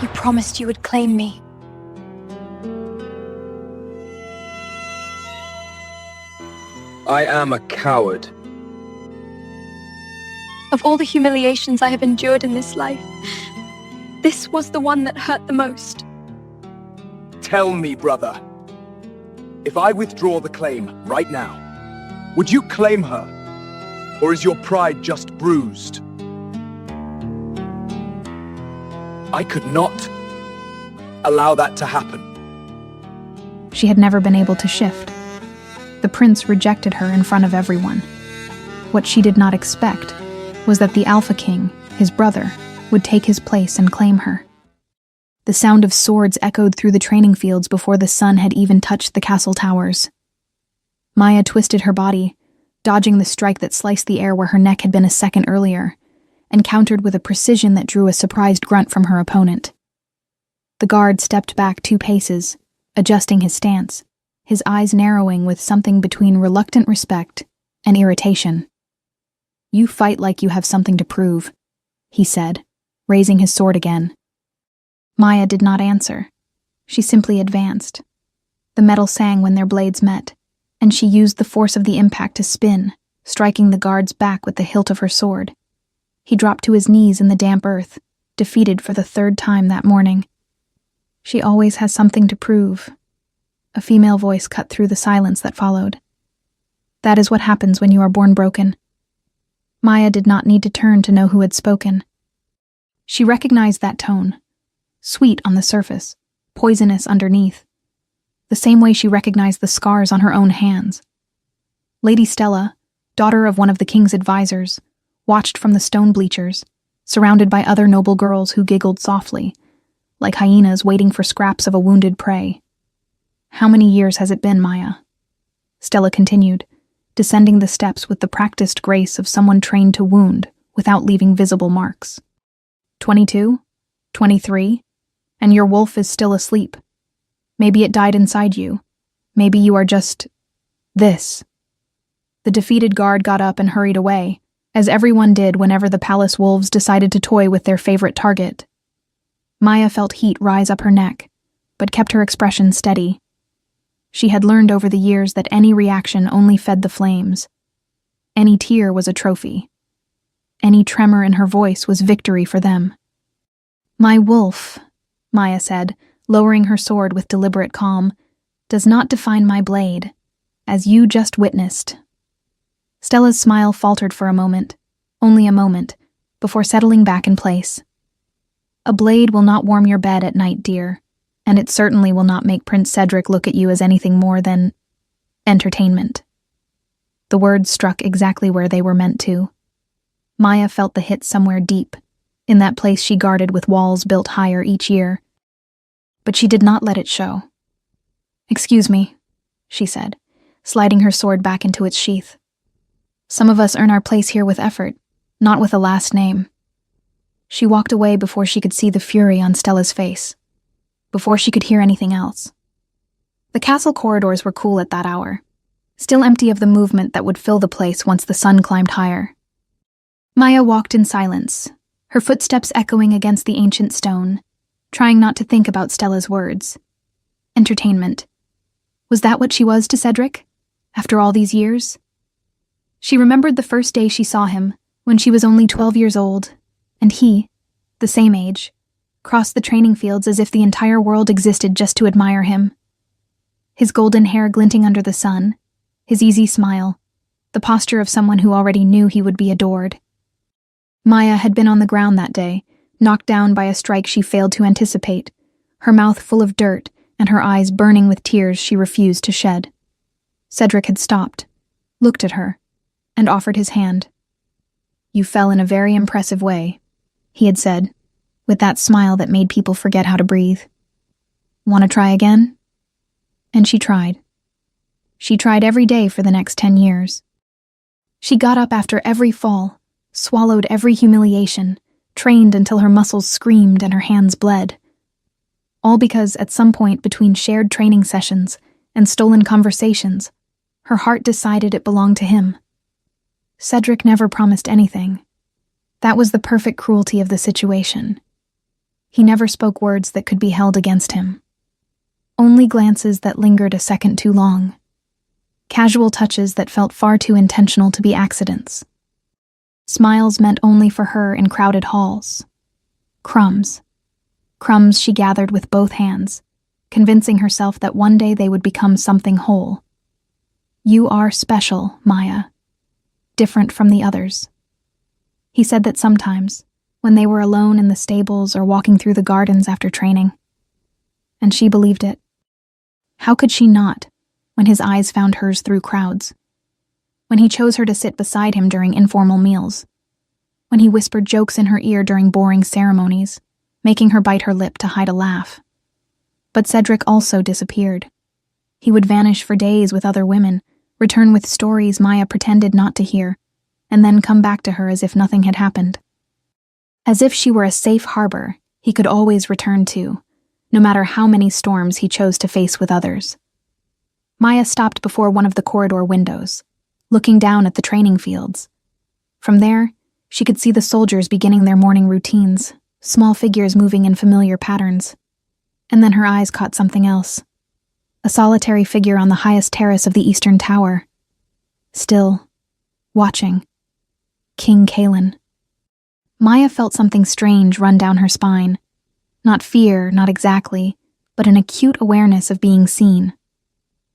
You promised you would claim me. I am a coward. Of all the humiliations I have endured in this life, this was the one that hurt the most. Tell me, brother. If I withdraw the claim right now, would you claim her? Or is your pride just bruised? I could not allow that to happen. She had never been able to shift. The prince rejected her in front of everyone. What she did not expect was that the Alpha King, his brother, would take his place and claim her. The sound of swords echoed through the training fields before the sun had even touched the castle towers. Maya twisted her body, dodging the strike that sliced the air where her neck had been a second earlier, and countered with a precision that drew a surprised grunt from her opponent. The guard stepped back 2 paces, adjusting his stance, his eyes narrowing with something between reluctant respect and irritation. "You fight like you have something to prove," he said, raising his sword again. Maya did not answer. She simply advanced. The metal sang when their blades met, and she used the force of the impact to spin, striking the guard's back with the hilt of her sword. He dropped to his knees in the damp earth, defeated for the 3rd time that morning. "She always has something to prove." A female voice cut through the silence that followed. "That is what happens when you are born broken." Maya did not need to turn to know who had spoken. She recognized that tone. Sweet on the surface, poisonous underneath. The same way she recognized the scars on her own hands. Lady Stella, daughter of one of the king's advisors, watched from the stone bleachers, surrounded by other noble girls who giggled softly, like hyenas waiting for scraps of a wounded prey. "How many years has it been, Maya?" Stella continued, descending the steps with the practiced grace of someone trained to wound without leaving visible marks. 22? 23? And your wolf is still asleep. Maybe it died inside you. Maybe you are just this. The defeated guard got up and hurried away, as everyone did whenever the palace wolves decided to toy with their favorite target. Maya felt heat rise up her neck, but kept her expression steady. She had learned over the years that any reaction only fed the flames. Any tear was a trophy. Any tremor in her voice was victory for them. "My wolf," Maya said, lowering her sword with deliberate calm, "does not define my blade, as you just witnessed." Stella's smile faltered for a moment, only a moment, before settling back in place. "A blade will not warm your bed at night, dear, and it certainly will not make Prince Cedric look at you as anything more than entertainment." The words struck exactly where they were meant to. Maya felt the hit somewhere deep, in that place she guarded with walls built higher each year. But she did not let it show. "Excuse me," she said, sliding her sword back into its sheath. "Some of us earn our place here with effort, not with a last name." She walked away before she could see the fury on Stella's face, before she could hear anything else. The castle corridors were cool at that hour, still empty of the movement that would fill the place once the sun climbed higher. Maya walked in silence, her footsteps echoing against the ancient stone, trying not to think about Stella's words. Entertainment. Was that what she was to Cedric, after all these years? She remembered the first day she saw him, when she was only 12 years old, and he, the same age, crossed the training fields as if the entire world existed just to admire him. His golden hair glinting under the sun, his easy smile, the posture of someone who already knew he would be adored. Maya had been on the ground that day, knocked down by a strike she failed to anticipate, her mouth full of dirt and her eyes burning with tears she refused to shed. Cedric had stopped, looked at her, and offered his hand. "You fell in a very impressive way," he had said, with that smile that made people forget how to breathe. "Want to try again?" And she tried. She tried every day for the next 10 years. She got up after every fall, swallowed every humiliation, trained until her muscles screamed and her hands bled. All because at some point between shared training sessions and stolen conversations, her heart decided it belonged to him. Cedric never promised anything. That was the perfect cruelty of the situation. He never spoke words that could be held against him. Only glances that lingered a second too long. Casual touches that felt far too intentional to be accidents. Smiles meant only for her in crowded halls. Crumbs. Crumbs she gathered with both hands, convincing herself that one day they would become something whole. You are special, Maya. Different from the others. He said that sometimes, when they were alone in the stables or walking through the gardens after training. And she believed it. How could she not, when his eyes found hers through crowds? When he chose her to sit beside him during informal meals? When he whispered jokes in her ear during boring ceremonies, making her bite her lip to hide a laugh? But Cedric also disappeared. He would vanish for days with other women, return with stories Maya pretended not to hear, and then come back to her as if nothing had happened. As if she were a safe harbor he could always return to, no matter how many storms he chose to face with others. Maya stopped before one of the corridor windows, looking down at the training fields. From there, she could see the soldiers beginning their morning routines, small figures moving in familiar patterns. And then her eyes caught something else. A solitary figure on the highest terrace of the eastern tower. Still, watching. King Kalen. Maya felt something strange run down her spine. Not fear, not exactly, but an acute awareness of being seen.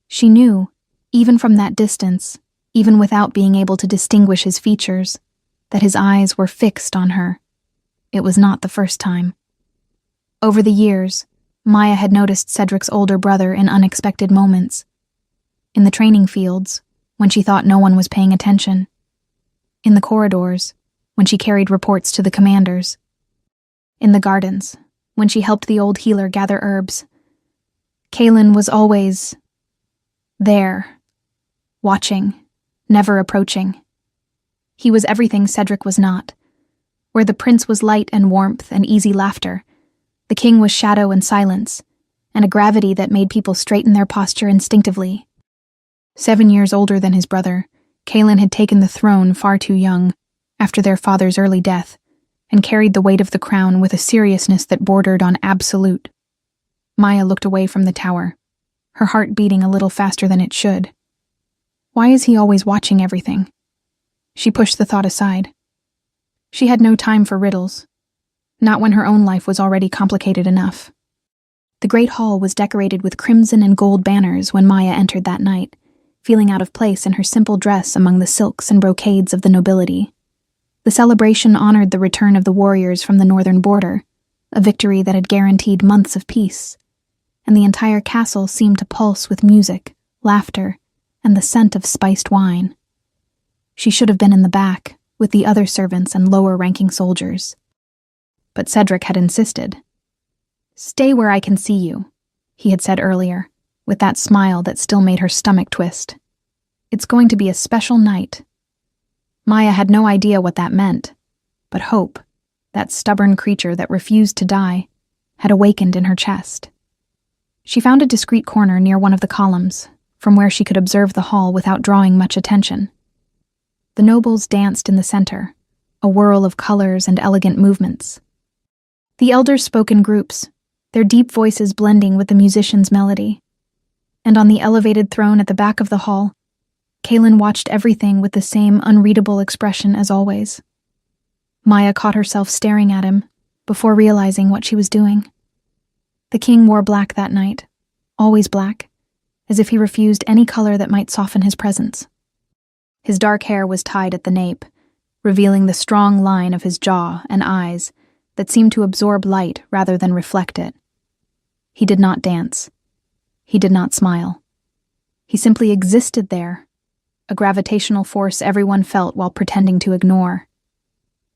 She knew, even from that distance, even without being able to distinguish his features, that his eyes were fixed on her. It was not the first time. Over the years, Maya had noticed Cedric's older brother in unexpected moments. In the training fields, when she thought no one was paying attention. In the corridors, when she carried reports to the commanders. In the gardens, when she helped the old healer gather herbs. Kalen was always there, watching, never approaching. He was everything Cedric was not. Where the prince was light and warmth and easy laughter, the king was shadow and silence, and a gravity that made people straighten their posture instinctively. 7 years older than his brother, Kalen had taken the throne far too young, after their father's early death, and carried the weight of the crown with a seriousness that bordered on absolute. Maya looked away from the tower, her heart beating a little faster than it should. Why is he always watching everything? She pushed the thought aside. She had no time for riddles, not when her own life was already complicated enough. The great hall was decorated with crimson and gold banners when Maya entered that night, feeling out of place in her simple dress among the silks and brocades of the nobility. The celebration honored the return of the warriors from the northern border, a victory that had guaranteed months of peace, and the entire castle seemed to pulse with music, laughter, and the scent of spiced wine. She should have been in the back, with the other servants and lower-ranking soldiers. But Cedric had insisted. "Stay where I can see you," he had said earlier, with that smile that still made her stomach twist. "It's going to be a special night." Maya had no idea what that meant, but hope, that stubborn creature that refused to die, had awakened in her chest. She found a discreet corner near one of the columns, from where she could observe the hall without drawing much attention. The nobles danced in the center, a whirl of colors and elegant movements. The elders spoke in groups, their deep voices blending with the musicians' melody. And on the elevated throne at the back of the hall, Kalen watched everything with the same unreadable expression as always. Maya caught herself staring at him before realizing what she was doing. The king wore black that night, always black, as if he refused any color that might soften his presence. His dark hair was tied at the nape, revealing the strong line of his jaw and eyes that seemed to absorb light rather than reflect it. He did not dance. He did not smile. He simply existed there, a gravitational force everyone felt while pretending to ignore.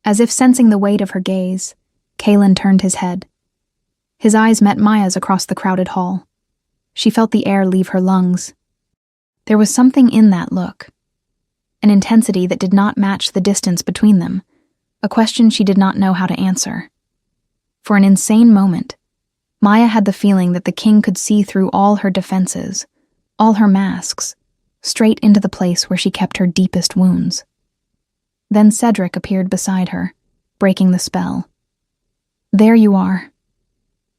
As if sensing the weight of her gaze, Kalen turned his head. His eyes met Maya's across the crowded hall. She felt the air leave her lungs. There was something in that look, an intensity that did not match the distance between them, a question she did not know how to answer. For an insane moment, Maya had the feeling that the king could see through all her defenses, all her masks, straight into the place where she kept her deepest wounds. Then Cedric appeared beside her, breaking the spell. "There you are,"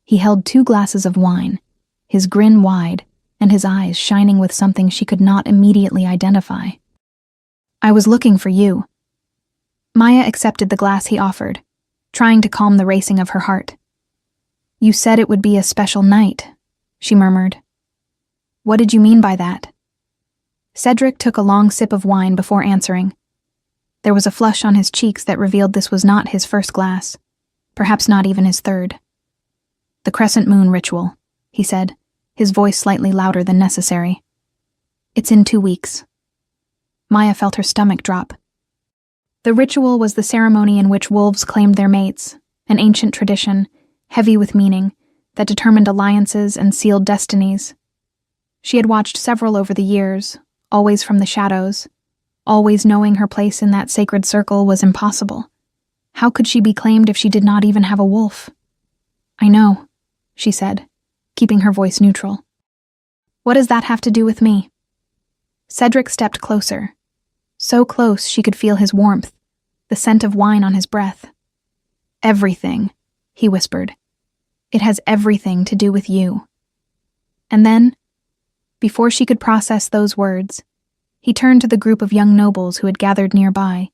He held 2 glasses of wine, his grin wide, and his eyes shining with something she could not immediately identify. "I was looking for you." Maya accepted the glass he offered, trying to calm the racing of her heart. "You said it would be a special night," she murmured. "What did you mean by that?" Cedric took a long sip of wine before answering. There was a flush on his cheeks that revealed this was not his first glass, perhaps not even his third. "The crescent moon ritual," he said, his voice slightly louder than necessary. "It's in 2 weeks." Maya felt her stomach drop. The ritual was the ceremony in which wolves claimed their mates, an ancient tradition, heavy with meaning, that determined alliances and sealed destinies. She had watched several over the years, always from the shadows, always knowing her place in that sacred circle was impossible. How could she be claimed if she did not even have a wolf? "I know," she said, keeping her voice neutral. "What does that have to do with me?" Cedric stepped closer, so close she could feel his warmth, the scent of wine on his breath. "Everything," he whispered. "It has everything to do with you." And then, before she could process those words, he turned to the group of young nobles who had gathered nearby,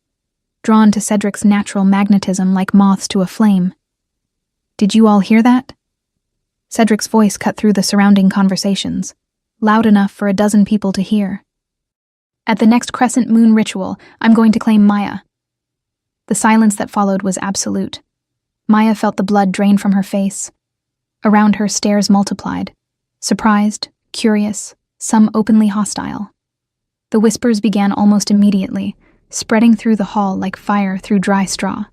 drawn to Cedric's natural magnetism like moths to a flame. "Did you all hear that?" Cedric's voice cut through the surrounding conversations, loud enough for a dozen people to hear. "At the next crescent moon ritual, I'm going to claim Maya." The silence that followed was absolute. Maya felt the blood drain from her face. Around her, stares multiplied, surprised, curious, some openly hostile. The whispers began almost immediately, spreading through the hall like fire through dry straw.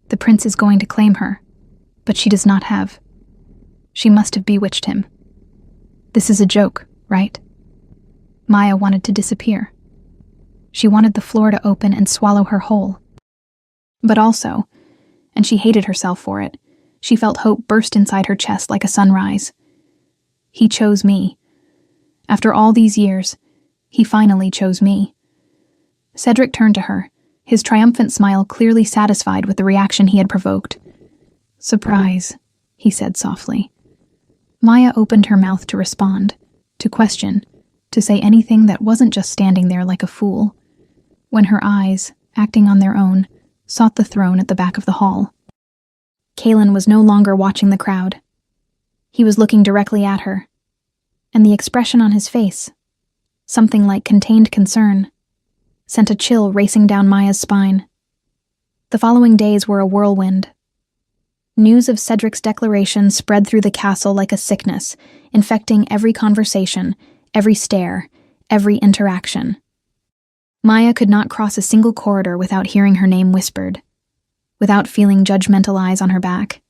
The prince is going to claim her, but she does not have. She must have bewitched him. This is a joke, right? Maya wanted to disappear. She wanted the floor to open and swallow her whole. But also, and she hated herself for it, she felt hope burst inside her chest like a sunrise. He chose me. After all these years, he finally chose me. Cedric turned to her, his triumphant smile clearly satisfied with the reaction he had provoked. "Surprise," he said softly. Maya opened her mouth to respond, to question, to say anything that wasn't just standing there like a fool, when her eyes, acting on their own, sought the throne at the back of the hall. Kalen was no longer watching the crowd. He was looking directly at her, and the expression on his face, something like contained concern, sent a chill racing down Maya's spine. The following days were a whirlwind. News of Cedric's declaration spread through the castle like a sickness, infecting every conversation, every stare, every interaction. Maya could not cross a single corridor without hearing her name whispered, without feeling judgmental eyes on her back,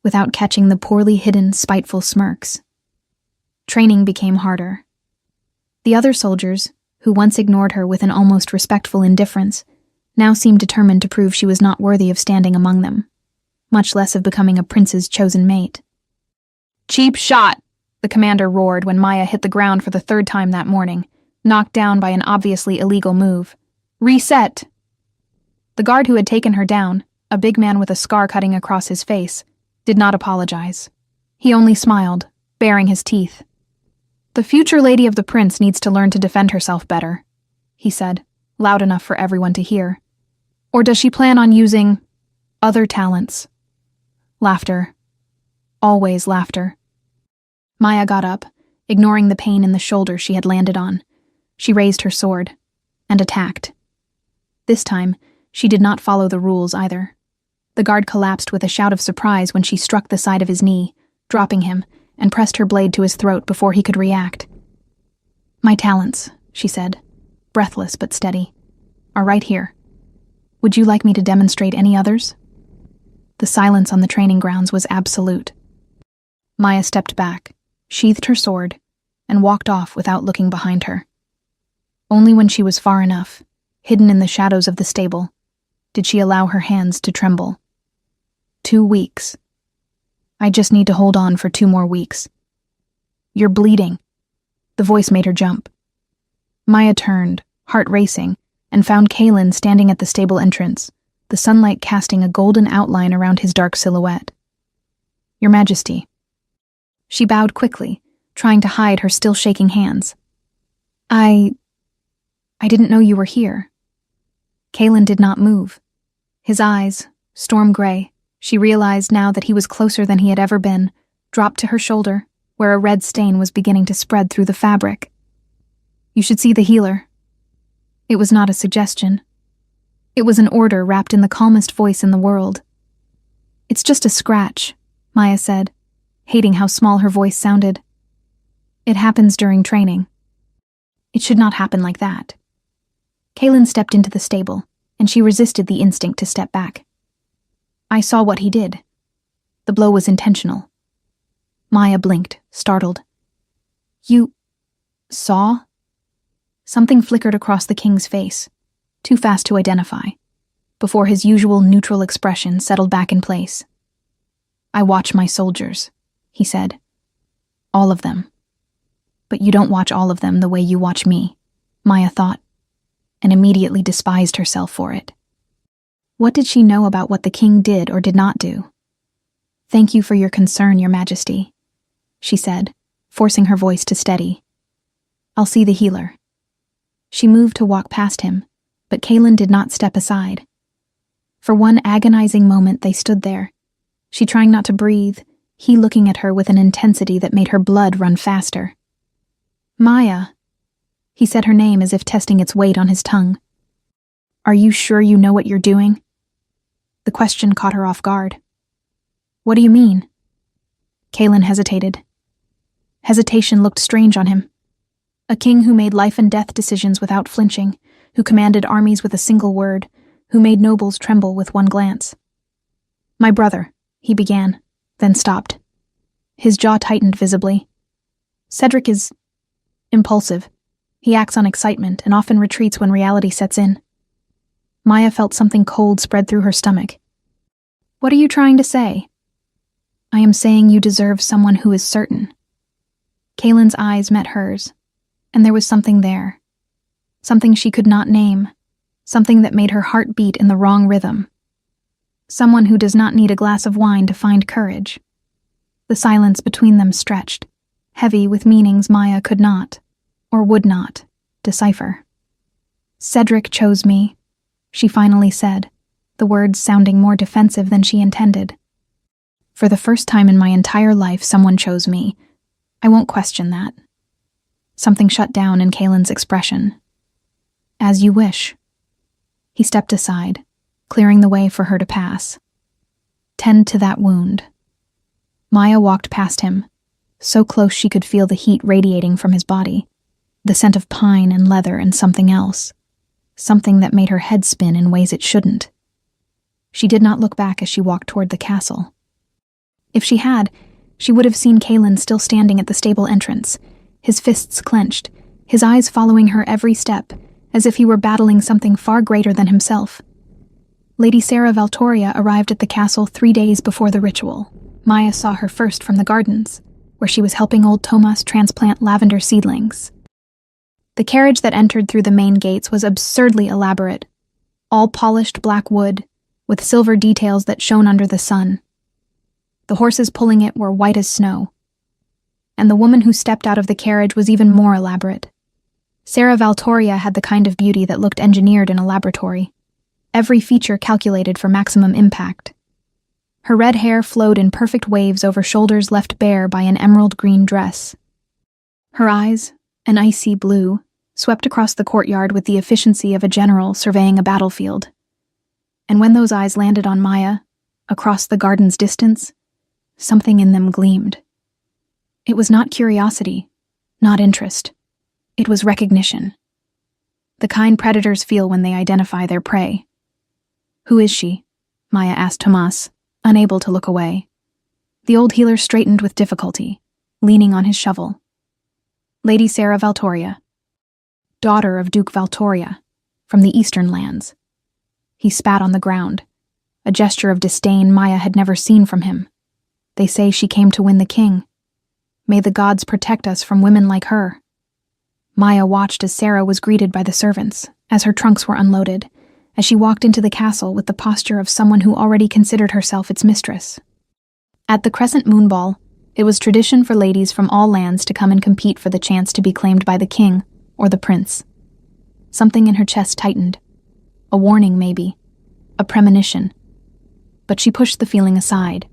without catching the poorly hidden, spiteful smirks. Training became harder. The other soldiers, who once ignored her with an almost respectful indifference, now seemed determined to prove she was not worthy of standing among them, much less of becoming a prince's chosen mate. "Cheap shot!" the commander roared when Maya hit the ground for the 3rd time that morning, knocked down by an obviously illegal move. "Reset!" The guard who had taken her down, a big man with a scar cutting across his face, did not apologize. He only smiled, baring his teeth. "The future lady of the prince needs to learn to defend herself better," he said, loud enough for everyone to hear. "Or does she plan on using other talents?" Laughter. Always laughter. Maya got up, ignoring the pain in the shoulder she had landed on. She raised her sword and attacked. This time, she did not follow the rules either. The guard collapsed with a shout of surprise when she struck the side of his knee, dropping him, and pressed her blade to his throat before he could react. "My talents," she said, breathless but steady, "are right here. Would you like me to demonstrate any others?" The silence on the training grounds was absolute. Maya stepped back, sheathed her sword, and walked off without looking behind her. Only when she was far enough, hidden in the shadows of the stable, did she allow her hands to tremble. 2 weeks. I just need to hold on for 2 more weeks. "You're bleeding." The voice made her jump. Maya turned, heart racing, and found Kalen standing at the stable entrance, the sunlight casting a golden outline around his dark silhouette. "Your Majesty," She bowed quickly, trying to hide her still shaking hands. I didn't know you were here. Kalen did not move. His eyes, storm gray, she realized now that he was closer than he had ever been, dropped to her shoulder, where a red stain was beginning to spread through the fabric. You should see the healer. It was not a suggestion. It was an order wrapped in the calmest voice in the world. It's just a scratch, Maya said, hating how small her voice sounded. It happens during training. It should not happen like that. Kalen stepped into the stable, and she resisted the instinct to step back. I saw what he did. The blow was intentional. Maya blinked, startled. You saw? Something flickered across the king's face, too fast to identify, before his usual neutral expression settled back in place. I watch my soldiers, he said. All of them. But you don't watch all of them the way you watch me, Maya thought, and immediately despised herself for it. What did she know about what the king did or did not do? Thank you for your concern, Your Majesty, she said, forcing her voice to steady. I'll see the healer. She moved to walk past him, but Kalen did not step aside. For one agonizing moment they stood there, she trying not to breathe, he looking at her with an intensity that made her blood run faster. Maya. He said her name as if testing its weight on his tongue. Are you sure you know what you're doing? The question caught her off guard. What do you mean? Kalen hesitated. Hesitation looked strange on him. A king who made life and death decisions without flinching, who commanded armies with a single word, who made nobles tremble with one glance. My brother, he began, then stopped. His jaw tightened visibly. Cedric is impulsive. He acts on excitement and often retreats when reality sets in. Maya felt something cold spread through her stomach. What are you trying to say? I am saying you deserve someone who is certain. Kalen's eyes met hers, and there was something there. Something she could not name. Something that made her heart beat in the wrong rhythm. Someone who does not need a glass of wine to find courage. The silence between them stretched, heavy with meanings Maya could not, or would not, decipher. Cedric chose me, she finally said, the words sounding more defensive than she intended. For the first time in my entire life, someone chose me. I won't question that. Something shut down in Kalen's expression. As you wish. He stepped aside, clearing the way for her to pass. Tend to that wound. Maya walked past him, so close she could feel the heat radiating from his body, the scent of pine and leather and something else, something that made her head spin in ways it shouldn't. She did not look back as she walked toward the castle. If she had, she would have seen Kalen still standing at the stable entrance, his fists clenched, his eyes following her every step, as if he were battling something far greater than himself. Lady Sarah Valtoria arrived at the castle 3 days before the ritual. Maya saw her first from the gardens, where she was helping old Tomas transplant lavender seedlings. The carriage that entered through the main gates was absurdly elaborate, all polished black wood, with silver details that shone under the sun. The horses pulling it were white as snow. And the woman who stepped out of the carriage was even more elaborate. Sarah Valtoria had the kind of beauty that looked engineered in a laboratory, every feature calculated for maximum impact. Her red hair flowed in perfect waves over shoulders left bare by an emerald green dress. Her eyes, an icy blue, swept across the courtyard with the efficiency of a general surveying a battlefield. And when those eyes landed on Maya, across the garden's distance, something in them gleamed. It was not curiosity, not interest. It was recognition. The kind predators feel when they identify their prey. Who is she? Maya asked Tomas, unable to look away. The old healer straightened with difficulty, leaning on his shovel. Lady Sarah Valtoria, daughter of Duke Valtoria, from the eastern lands. He spat on the ground, a gesture of disdain Maya had never seen from him. They say she came to win the king. May the gods protect us from women like her. Maya watched as Sarah was greeted by the servants, as her trunks were unloaded, as she walked into the castle with the posture of someone who already considered herself its mistress. At the Crescent Moon Ball, It was tradition for ladies from all lands to come and compete for the chance to be claimed by the king or the prince. Something in her chest tightened. A warning, maybe. A premonition. But she pushed the feeling aside.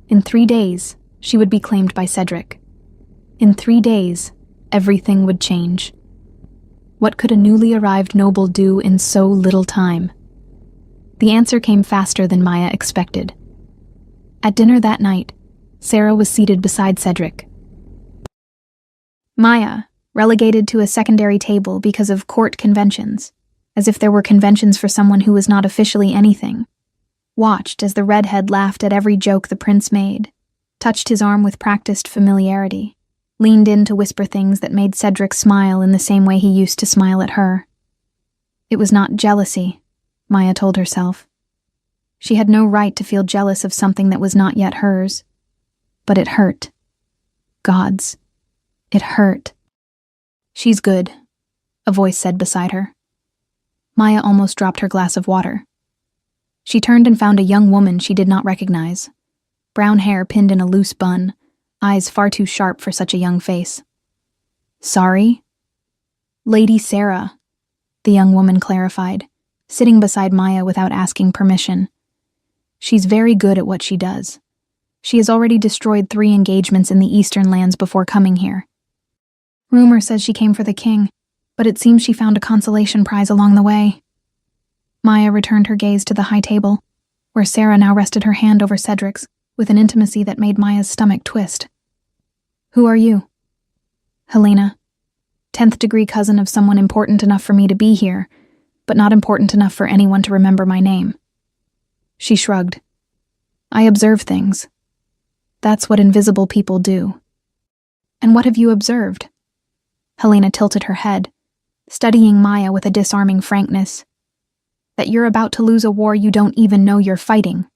In 3 days, she would be claimed by Cedric. In 3 days, everything would change. What could a newly arrived noble do in so little time? The answer came faster than Maya expected. At dinner that night, Sarah was seated beside Cedric. Maya, relegated to a secondary table because of court conventions, as if there were conventions for someone who was not officially anything, watched as the redhead laughed at every joke the prince made, touched his arm with practiced familiarity, leaned in to whisper things that made Cedric smile in the same way he used to smile at her. It was not jealousy, Maya told herself. She had no right to feel jealous of something that was not yet hers. But it hurt. Gods. It hurt. "She's good," a voice said beside her. Maya almost dropped her glass of water. She turned and found a young woman she did not recognize. Brown hair pinned in a loose bun, eyes far too sharp for such a young face. "Sorry?" "Lady Sarah," the young woman clarified, sitting beside Maya without asking permission. "She's very good at what she does. She has already destroyed 3 engagements in the eastern lands before coming here. Rumor says she came for the king, but it seems she found a consolation prize along the way." Maya returned her gaze to the high table, where Sarah now rested her hand over Cedric's with an intimacy that made Maya's stomach twist. "Who are you?" "Helena, 10th degree cousin of someone important enough for me to be here, but not important enough for anyone to remember my name." She shrugged. "I observe things. That's what invisible people do." "And what have you observed?" Helena tilted her head, studying Maya with a disarming frankness. "That you're about to lose a war you don't even know you're fighting.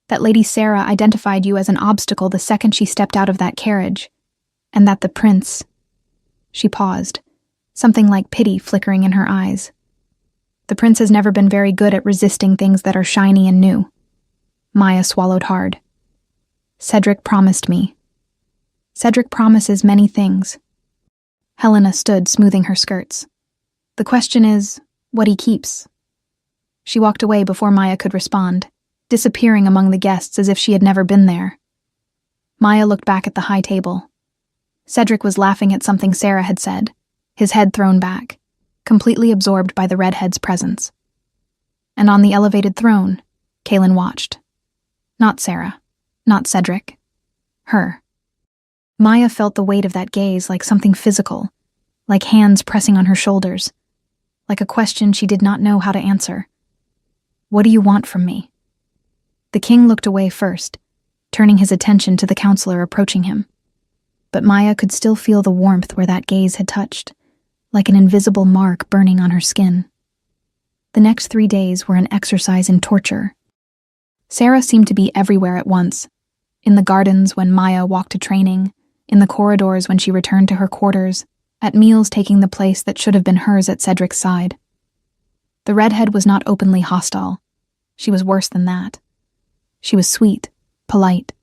That Lady Sarah identified you as an obstacle the second she stepped out of that carriage. And that the prince..." She paused, something like pity flickering in her eyes. "The prince has never been very good at resisting things that are shiny and new." Maya swallowed hard. "Cedric promised me." "Cedric promises many things." Helena stood, smoothing her skirts. "The question is, what he keeps." She walked away before Maya could respond, disappearing among the guests as if she had never been there. Maya looked back at the high table. Cedric was laughing at something Sarah had said, his head thrown back, completely absorbed by the redhead's presence. And on the elevated throne, Kaelin watched. Not Sarah. Not Cedric. Her. Maya felt the weight of that gaze like something physical, like hands pressing on her shoulders, like a question she did not know how to answer. "What do you want from me?" The king looked away first, turning his attention to the counselor approaching him. But Maya could still feel the warmth where that gaze had touched, like an invisible mark burning on her skin. The next 3 days were an exercise in torture. Sarah seemed to be everywhere at once, in the gardens when Maya walked to training, in the corridors when she returned to her quarters, at meals taking the place that should have been hers at Cedric's side. The redhead was not openly hostile. She was worse than that. She was sweet, polite.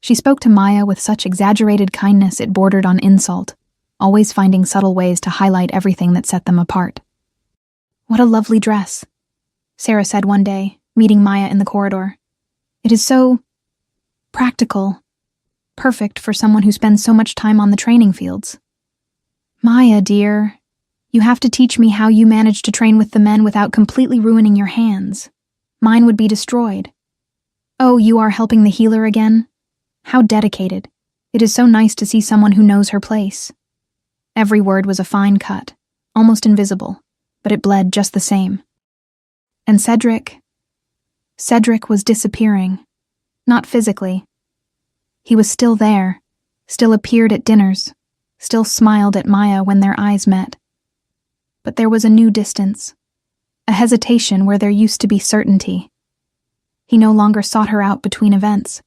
She spoke to Maya with such exaggerated kindness it bordered on insult, always finding subtle ways to highlight everything that set them apart. "What a lovely dress," Sarah said one day, meeting Maya in the corridor. "It is so practical, perfect for someone who spends so much time on the training fields." "Maya, dear, you have to teach me how you manage to train with the men without completely ruining your hands. Mine would be destroyed." "Oh, you are helping the healer again? How dedicated. It is so nice to see someone who knows her place." Every word was a fine cut, almost invisible, but it bled just the same. And Cedric was disappearing. Not physically. He was still there, still appeared at dinners, still smiled at Maya when their eyes met. But there was a new distance, a hesitation where there used to be certainty. He no longer sought her out between events.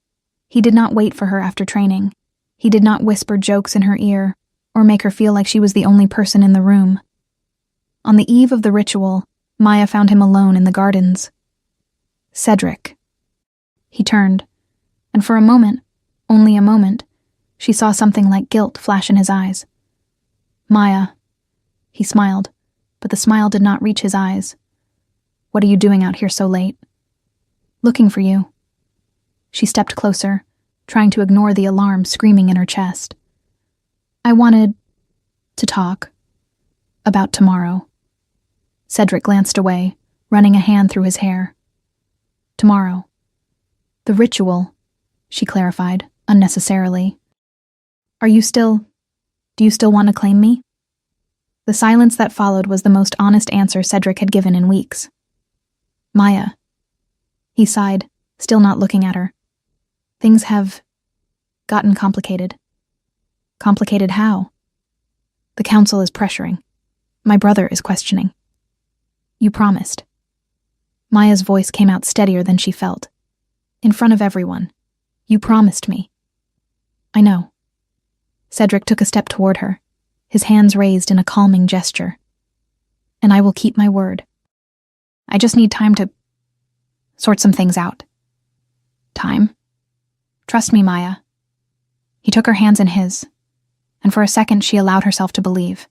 He did not wait for her after training. He did not whisper jokes in her ear or make her feel like she was the only person in the room. On the eve of the ritual, Maya found him alone in the gardens. "Cedric." He turned, and for a moment, Only a moment, she saw something like guilt flash in his eyes. "Maya." He smiled, but the smile did not reach his eyes. "What are you doing out here so late?" "Looking for you." She stepped closer, trying to ignore the alarm screaming in her chest. "I wanted to talk about tomorrow." Cedric glanced away, running a hand through his hair. "Tomorrow. The ritual," she clarified, unnecessarily. Do you still want to claim me?" The silence that followed was the most honest answer Cedric had given in weeks. "Maya." He sighed, still not looking at her. "Things have gotten complicated." "Complicated how?" "The council is pressuring. My brother is questioning." "You promised." Maya's voice came out steadier than she felt. "In front of everyone. You promised me." "I know." Cedric took a step toward her, his hands raised in a calming gesture. "And I will keep my word. I just need time to sort some things out." "Time? Trust me, Maya." He took her hands in his, and for a second she allowed herself to believe.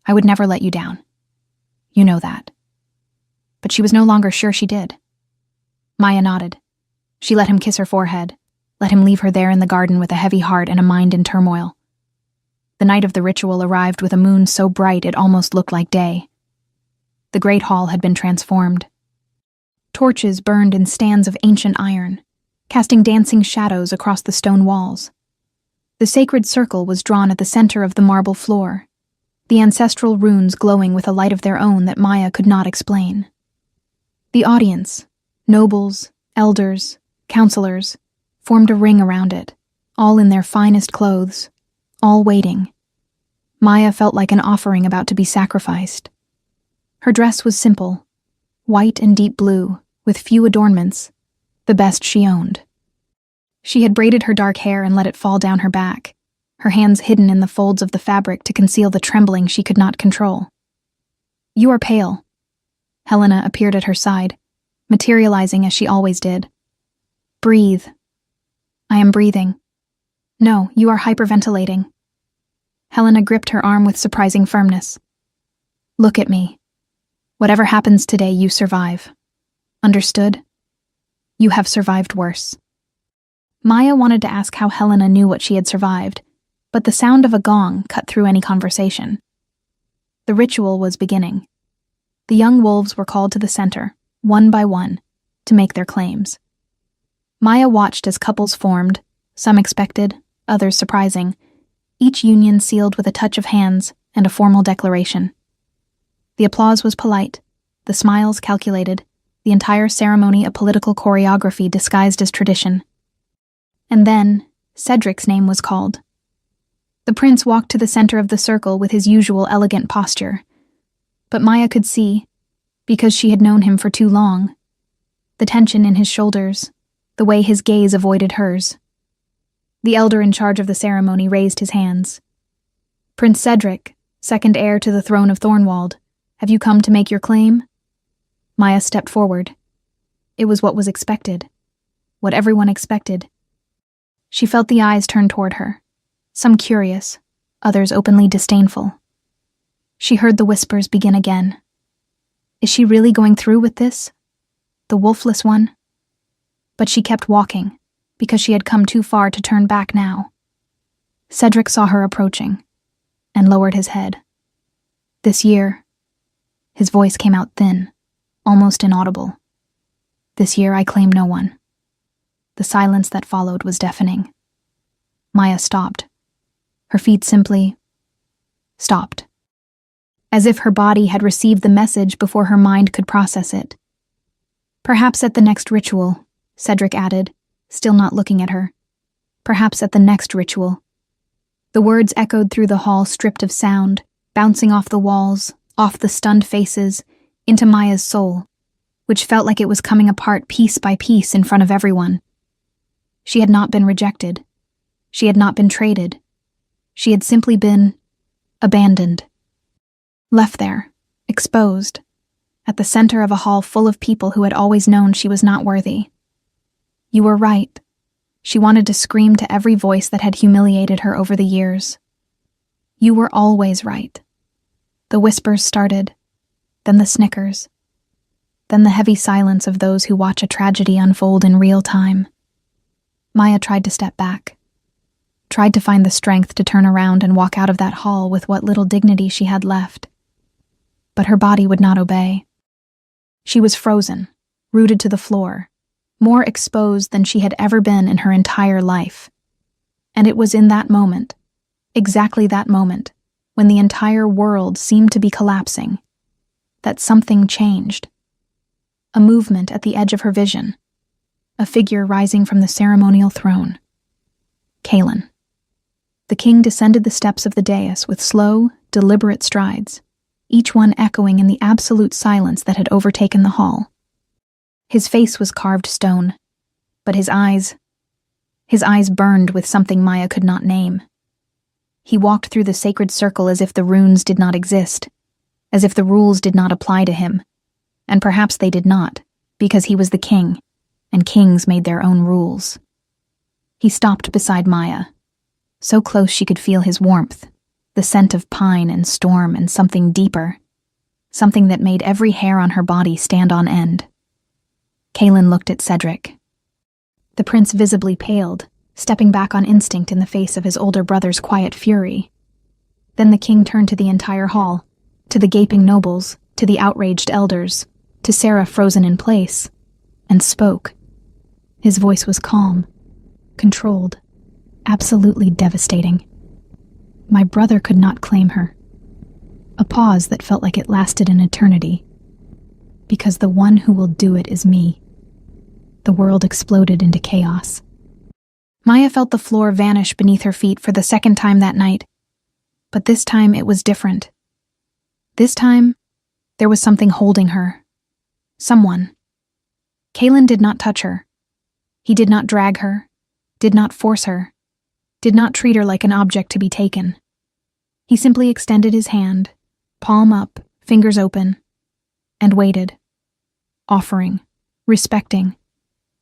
"I would never let you down. You know that." But she was no longer sure she did. Maya nodded. She let him kiss her forehead, let him leave her there in the garden with a heavy heart and a mind in turmoil. The night of the ritual arrived with a moon so bright it almost looked like day. The great hall had been transformed. Torches burned in stands of ancient iron, casting dancing shadows across the stone walls. The sacred circle was drawn at the center of the marble floor, the ancestral runes glowing with a light of their own that Maya could not explain. The audience, nobles, elders, counselors, formed a ring around it, all in their finest clothes, all waiting. Maya felt like an offering about to be sacrificed. Her dress was simple, white and deep blue, with few adornments, the best she owned. She had braided her dark hair and let it fall down her back, her hands hidden in the folds of the fabric to conceal the trembling she could not control. "You are pale." Helena appeared at her side, materializing as she always did. "Breathe." "I am breathing." "No, you are hyperventilating." Helena gripped her arm with surprising firmness. "Look at me. Whatever happens today, you survive. Understood? You have survived worse." Maya wanted to ask how Helena knew what she had survived, but the sound of a gong cut through any conversation. The ritual was beginning. The young wolves were called to the center, one by one, to make their claims. Maya watched as couples formed, some expected, others surprising, each union sealed with a touch of hands and a formal declaration. The applause was polite, the smiles calculated, the entire ceremony a political choreography disguised as tradition. And then, Cedric's name was called. The prince walked to the center of the circle with his usual elegant posture. But Maya could see, because she had known him for too long, the tension in his shoulders, the way his gaze avoided hers. The elder in charge of the ceremony raised his hands. "Prince Cedric, second heir to the throne of Thornwald, have you come to make your claim?" Maya stepped forward. It was what was expected, what everyone expected. She felt the eyes turn toward her, some curious, others openly disdainful. She heard the whispers begin again. Is she really going through with this? The wolfless one? But she kept walking, because she had come too far to turn back now. Cedric saw her approaching, and lowered his head. "This year," his voice came out thin, almost inaudible. "This year I claim no one." The silence that followed was deafening. Maya stopped. Her feet simply stopped. As if her body had received the message before her mind could process it. "Perhaps at the next ritual," Cedric added, still not looking at her. "Perhaps at the next ritual." The words echoed through the hall stripped of sound, bouncing off the walls, off the stunned faces, into Maya's soul, which felt like it was coming apart piece by piece in front of everyone. She had not been rejected. She had not been traded. She had simply been abandoned. Left there, exposed, at the center of a hall full of people who had always known she was not worthy. "You were right," She wanted to scream to every voice that had humiliated her over the years. "You were always right." The whispers started, then the snickers, then the heavy silence of those who watch a tragedy unfold in real time. Maya tried to step back, tried to find the strength to turn around and walk out of that hall with what little dignity she had left. But her body would not obey. She was frozen, rooted to the floor, more exposed than she had ever been in her entire life. And it was in that moment, exactly that moment, when the entire world seemed to be collapsing, that something changed. A movement at the edge of her vision, a figure rising from the ceremonial throne. Kaelin. The king descended the steps of the dais with slow, deliberate strides, each one echoing in the absolute silence that had overtaken the hall. His face was carved stone, but his eyes burned with something Maya could not name. He walked through the sacred circle as if the runes did not exist, as if the rules did not apply to him, and perhaps they did not, because he was the king, and kings made their own rules. He stopped beside Maya, so close she could feel his warmth, the scent of pine and storm and something deeper, something that made every hair on her body stand on end. Kaelin looked at Cedric. The prince visibly paled, stepping back on instinct in the face of his older brother's quiet fury. Then the king turned to the entire hall, to the gaping nobles, to the outraged elders, to Sarah frozen in place, and spoke. His voice was calm, controlled, absolutely devastating. My brother could not claim her. A pause that felt like it lasted an eternity. Because the one who will do it is me. The world exploded into chaos. Maya felt the floor vanish beneath her feet for the second time that night. But this time it was different. This time, there was something holding her. Someone. Kaelin did not touch her. He did not drag her, did not force her, did not treat her like an object to be taken. He simply extended his hand, palm up, fingers open, and waited, offering, respecting,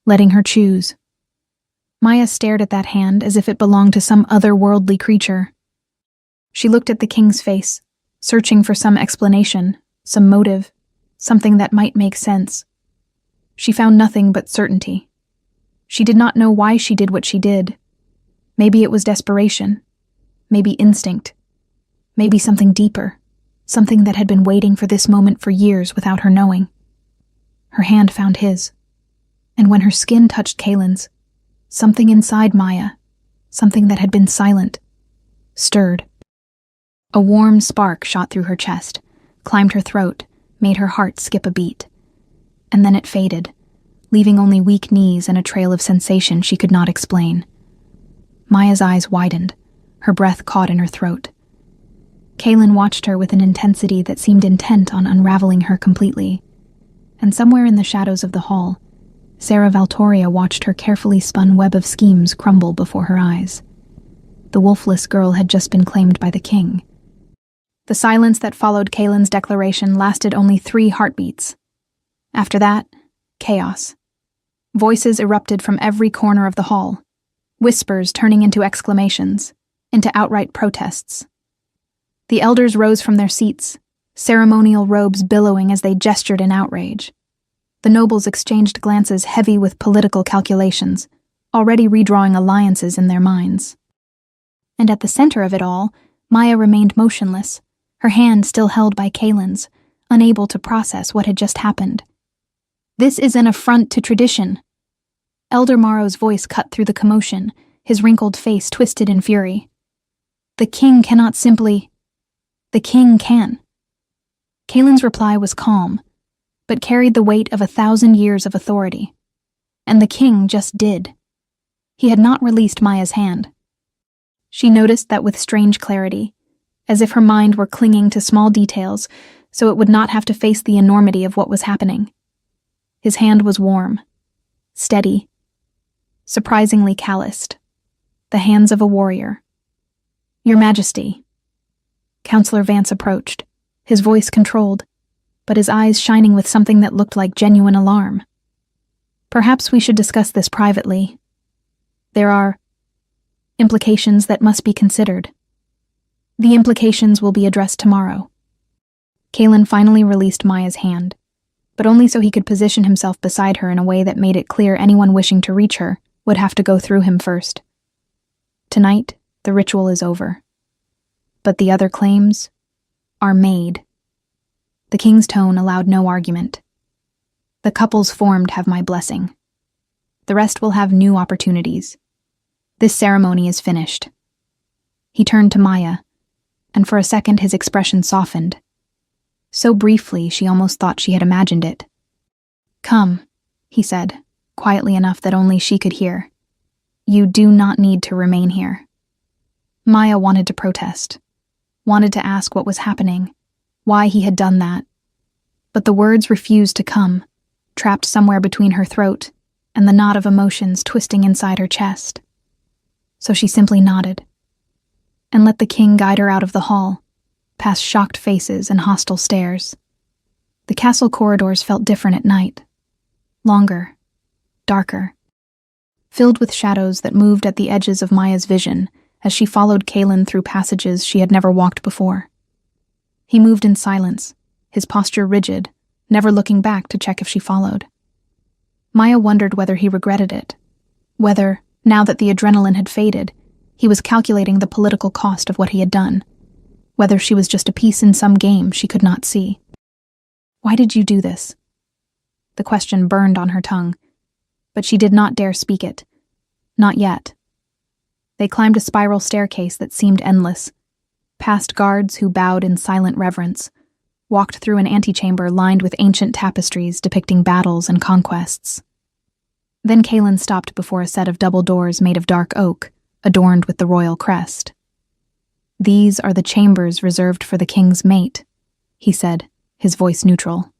letting her choose. Maya stared at that hand as if it belonged to some otherworldly creature. She looked at the king's face, searching for some explanation, some motive, something that might make sense. She found nothing but certainty. She did not know why she did what she did. Maybe it was desperation, maybe instinct, maybe something deeper, something that had been waiting for this moment for years without her knowing. Her hand found his, and when her skin touched Kaelin's, something inside Maya, something that had been silent, stirred. A warm spark shot through her chest, climbed her throat, made her heart skip a beat. And then it faded, leaving only weak knees and a trail of sensation she could not explain. Maya's eyes widened, her breath caught in her throat. Kaelin watched her with an intensity that seemed intent on unraveling her completely. And somewhere in the shadows of the hall, Sarah Valtoria watched her carefully spun web of schemes crumble before her eyes. The wolfless girl had just been claimed by the king. The silence that followed Kaelin's declaration lasted only 3 heartbeats. After that, chaos. Voices erupted from every corner of the hall, whispers turning into exclamations, into outright protests. The elders rose from their seats, ceremonial robes billowing as they gestured in outrage. The nobles exchanged glances heavy with political calculations, already redrawing alliances in their minds. And at the center of it all, Maya remained motionless, her hand still held by Kaelin's, unable to process what had just happened. "This is an affront to tradition." Elder Morrow's voice cut through the commotion, his wrinkled face twisted in fury. "The king cannot simply... The king can." Kaelin's reply was calm, but carried the weight of 1,000 years of authority. And the king just did. He had not released Maya's hand. She noticed that with strange clarity, as if her mind were clinging to small details so it would not have to face the enormity of what was happening. His hand was warm, steady, surprisingly calloused, the hands of a warrior. "Your Majesty." Counselor Vance approached, his voice controlled, but his eyes shining with something that looked like genuine alarm. "Perhaps we should discuss this privately." There are implications that must be considered. The implications will be addressed tomorrow. Kaelin finally released Maya's hand, but only so he could position himself beside her in a way that made it clear anyone wishing to reach her would have to go through him first. Tonight, the ritual is over. But the other claims are made. The king's tone allowed no argument. The couples formed have my blessing. The rest will have new opportunities. This ceremony is finished. He turned to Maya, and for a second his expression softened. So briefly she almost thought she had imagined it. "Come," he said, quietly enough that only she could hear. "You do not need to remain here." Maya wanted to protest, wanted to ask what was happening, why he had done that. But the words refused to come, trapped somewhere between her throat and the knot of emotions twisting inside her chest. So she simply nodded, and let the king guide her out of the hall, past shocked faces and hostile stares. The castle corridors felt different at night. Longer, darker, filled with shadows that moved at the edges of Maya's vision as she followed Kaelin through passages she had never walked before. He moved in silence, his posture rigid, never looking back to check if she followed. Maya wondered whether he regretted it, whether, now that the adrenaline had faded, he was calculating the political cost of what he had done, whether she was just a piece in some game she could not see. "Why did you do this?" The question burned on her tongue, but she did not dare speak it. Not yet. They climbed a spiral staircase that seemed endless, past guards who bowed in silent reverence, walked through an antechamber lined with ancient tapestries depicting battles and conquests. Then Kaelin stopped before a set of double doors made of dark oak, adorned with the royal crest. "These are the chambers reserved for the king's mate," he said, his voice neutral.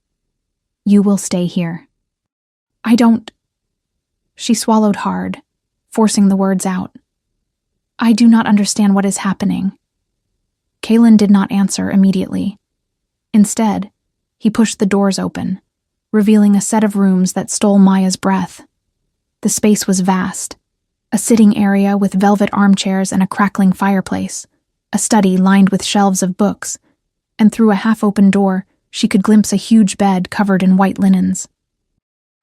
"You will stay here." "I don't..." She swallowed hard, forcing the words out. "I do not understand what is happening." Kaelin did not answer immediately. Instead, he pushed the doors open, revealing a set of rooms that stole Maya's breath. The space was vast, a sitting area with velvet armchairs and a crackling fireplace, a study lined with shelves of books, and through a half-open door, she could glimpse a huge bed covered in white linens.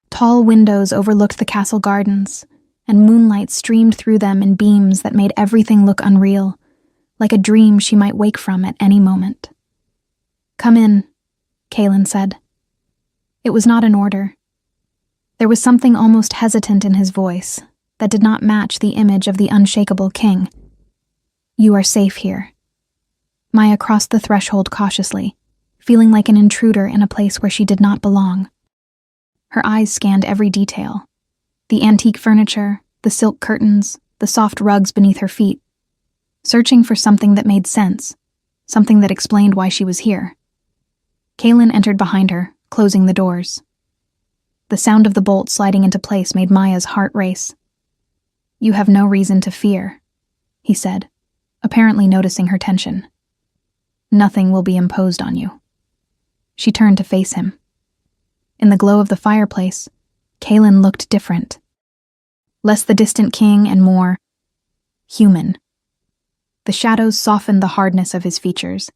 Tall windows overlooked the castle gardens, and moonlight streamed through them in beams that made everything look unreal, like a dream she might wake from at any moment. "Come in," Kaelin said. It was not an order. There was something almost hesitant in his voice that did not match the image of the unshakable king. "You are safe here." Maya crossed the threshold cautiously, feeling like an intruder in a place where she did not belong. Her eyes scanned every detail. The antique furniture, the silk curtains, the soft rugs beneath her feet, searching for something that made sense, something that explained why she was here. Kaelin entered behind her, closing the doors. The sound of the bolt sliding into place made Maya's heart race. "You have no reason to fear," he said, apparently noticing her tension. "Nothing will be imposed on you." She turned to face him. In the glow of the fireplace, Kaelin looked different. Less the distant king and more human. The shadows softened the hardness of his features,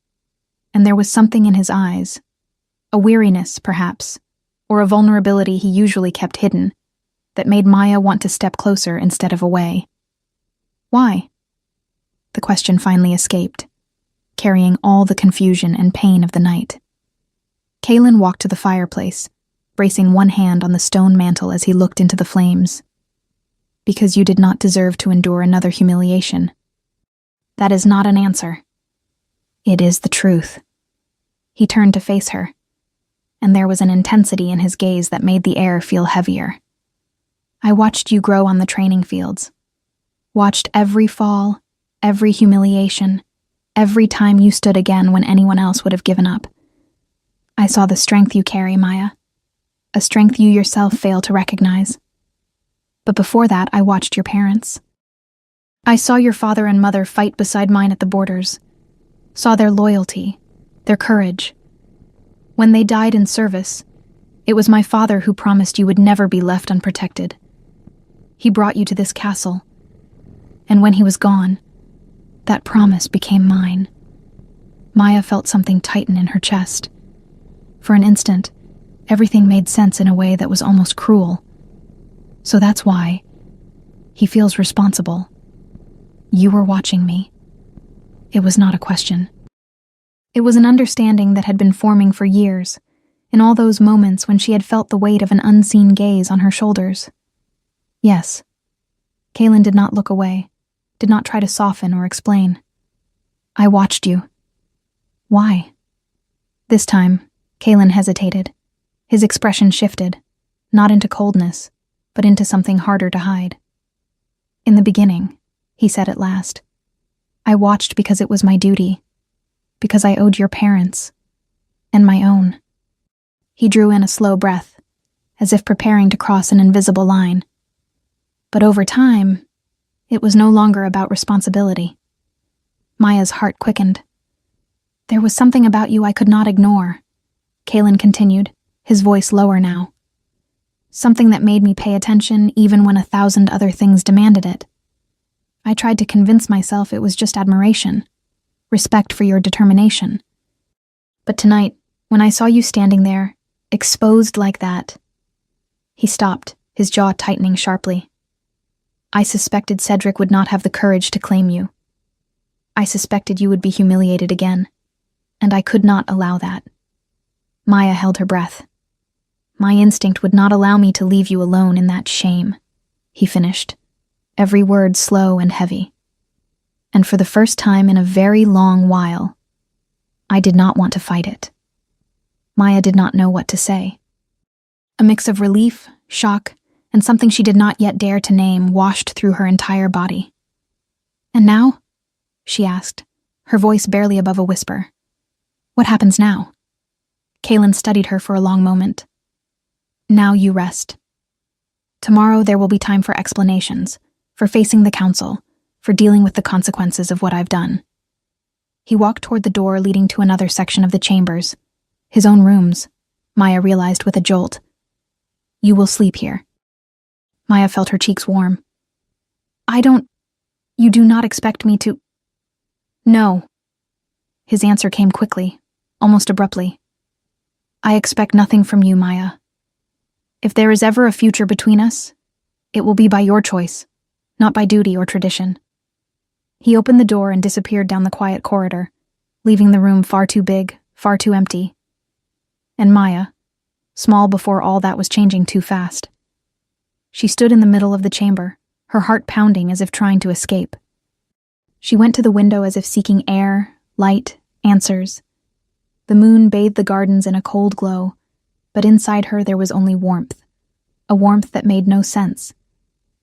and there was something in his eyes, a weariness, perhaps, or a vulnerability he usually kept hidden, that made Maya want to step closer instead of away. "Why?" The question finally escaped, carrying all the confusion and pain of the night. Kaelin walked to the fireplace, bracing one hand on the stone mantel as he looked into the flames. "Because you did not deserve to endure another humiliation." "That is not an answer." "It is the truth." He turned to face her, and there was an intensity in his gaze that made the air feel heavier. "I watched you grow on the training fields. Watched every fall, every humiliation, every time you stood again when anyone else would have given up. I saw the strength you carry, Maya. A strength you yourself fail to recognize. But before that, I watched your parents. I saw your father and mother fight beside mine at the borders. Saw their loyalty, their courage. When they died in service, it was my father who promised you would never be left unprotected. He brought you to this castle, And when he was gone, that promise became mine. Maya felt something tighten in her chest. For an instant, everything made sense in a way that was almost cruel. So that's why he feels responsible. You were watching me. It was not a question. It was an understanding that had been forming for years, in all those moments when she had felt the weight of an unseen gaze on her shoulders. Yes, Kaylin did not look away, did not try to soften or explain. I watched you. Why? This time, Kaylin hesitated. His expression shifted, not into coldness, but into something harder to hide. In the beginning, he said at last, I watched because it was my duty, because I owed your parents, and my own. He drew in a slow breath, as if preparing to cross an invisible line. But over time, it was no longer about responsibility. Maya's heart quickened. There was something about you I could not ignore, Kaylin continued, his voice lower now. Something that made me pay attention even when 1,000 other things demanded it. I tried to convince myself it was just admiration, respect for your determination. But tonight, when I saw you standing there, exposed like that, he stopped, his jaw tightening sharply. I suspected Cedric would not have the courage to claim you. I suspected you would be humiliated again, and I could not allow that. Maya held her breath. My instinct would not allow me to leave you alone in that shame, he finished, every word slow and heavy. And for the first time in a very long while, I did not want to fight it. Maya did not know what to say. A mix of relief, shock, and something she did not yet dare to name washed through her entire body. And now? She asked, her voice barely above a whisper. What happens now? Kaylin studied her for a long moment. Now you rest. Tomorrow there will be time for explanations, for facing the council, for dealing with the consequences of what I've done. He walked toward the door leading to another section of the chambers. His own rooms, Maya realized with a jolt. You will sleep here. Maya felt her cheeks warm. You do not expect me to... No. His answer came quickly, almost abruptly. I expect nothing from you, Maya. If there is ever a future between us, it will be by your choice, not by duty or tradition. He opened the door and disappeared down the quiet corridor, leaving the room far too big, far too empty. And Maya, small before all that was changing too fast. She stood in the middle of the chamber, her heart pounding as if trying to escape. She went to the window as if seeking air, light, answers. The moon bathed the gardens in a cold glow, but inside her there was only warmth, a warmth that made no sense.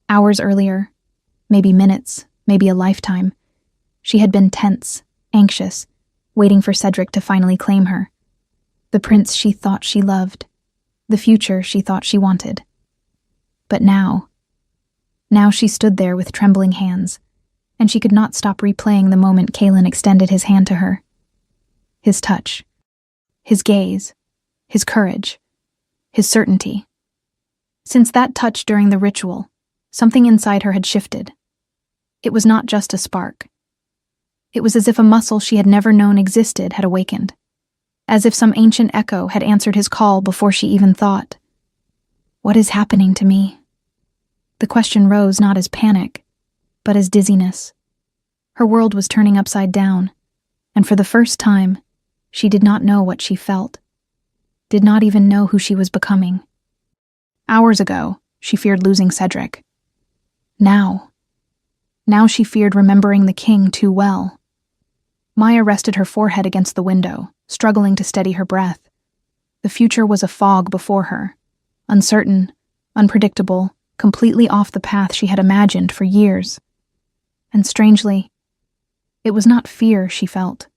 Hours earlier, maybe minutes, maybe a lifetime, she had been tense, anxious, waiting for Cedric to finally claim her. The prince she thought she loved, the future she thought she wanted. But now she stood there with trembling hands, and she could not stop replaying the moment Kaylin extended his hand to her. His touch, his gaze, his courage, his certainty. Since that touch during the ritual, something inside her had shifted. It was not just a spark. It was as if a muscle she had never known existed had awakened, as if some ancient echo had answered his call before she even thought. What is happening to me? The question rose not as panic, but as dizziness. Her world was turning upside down, and for the first time, she did not know what she felt, did not even know who she was becoming. Hours ago, she feared losing Cedric. Now she feared remembering the king too well. Maya rested her forehead against the window, struggling to steady her breath. The future was a fog before her, uncertain, unpredictable, completely off the path she had imagined for years. And strangely, it was not fear she felt.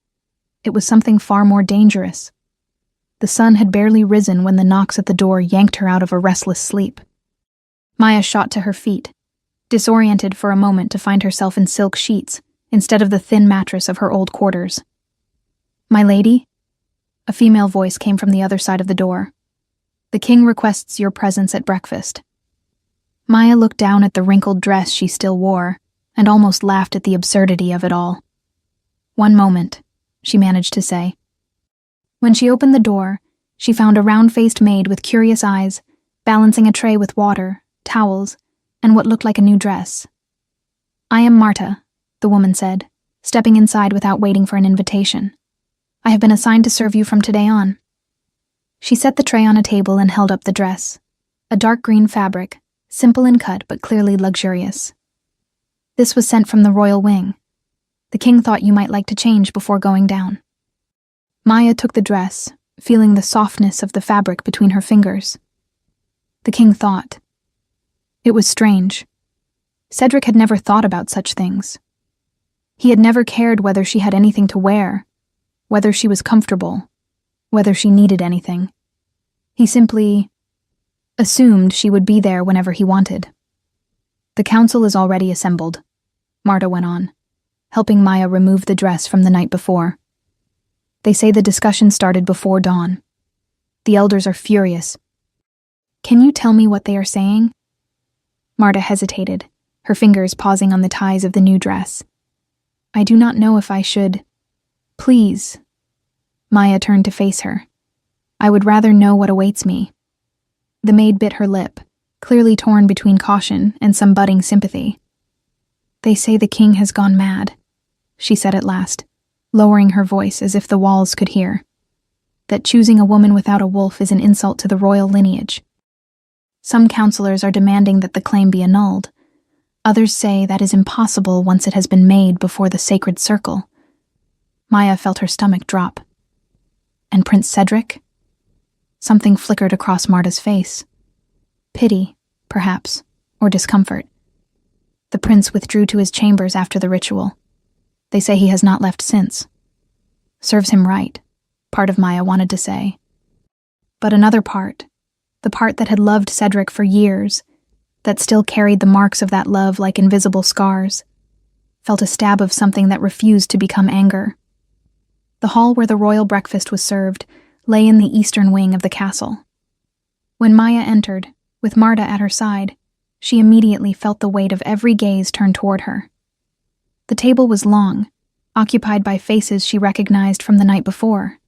It was something far more dangerous. The sun had barely risen when the knocks at the door yanked her out of a restless sleep. Maya shot to her feet, disoriented for a moment to find herself in silk sheets instead of the thin mattress of her old quarters. My lady? A female voice came from the other side of the door. The king requests your presence at breakfast. Maya looked down at the wrinkled dress she still wore, and almost laughed at the absurdity of it all. "One moment," she managed to say. When she opened the door, she found a round-faced maid with curious eyes, balancing a tray with water, towels, and what looked like a new dress. "I am Marta," the woman said, stepping inside without waiting for an invitation. "I have been assigned to serve you from today on." She set the tray on a table and held up the dress, a dark green fabric, simple in cut but clearly luxurious. "This was sent from the royal wing. The king thought you might like to change before going down." Maya took the dress, feeling the softness of the fabric between her fingers. The king thought. It was strange. Cedric had never thought about such things. He had never cared whether she had anything to wear, whether she was comfortable, whether she needed anything. He simply assumed she would be there whenever he wanted. "The council is already assembled," Marta went on, helping Maya remove the dress from the night before. "They say the discussion started before dawn. The elders are furious." "Can you tell me what they are saying?" Marta hesitated, her fingers pausing on the ties of the new dress. "I do not know if I should." "Please." Maya turned to face her. "I would rather know what awaits me." The maid bit her lip, clearly torn between caution and some budding sympathy. "They say the king has gone mad," she said at last, lowering her voice as if the walls could hear. "That choosing a woman without a wolf is an insult to the royal lineage. Some counselors are demanding that the claim be annulled. Others say that is impossible once it has been made before the sacred circle." Maya felt her stomach drop. "And Prince Cedric?" Something flickered across Marta's face. Pity, perhaps, or discomfort. "The prince withdrew to his chambers after the ritual. They say he has not left since." "Serves him right," part of Maya wanted to say. But another part, the part that had loved Cedric for years, that still carried the marks of that love like invisible scars, felt a stab of something that refused to become anger. The hall where the royal breakfast was served lay in the eastern wing of the castle. When Maya entered, with Marta at her side, she immediately felt the weight of every gaze turned toward her. The table was long, occupied by faces she recognized from the night before.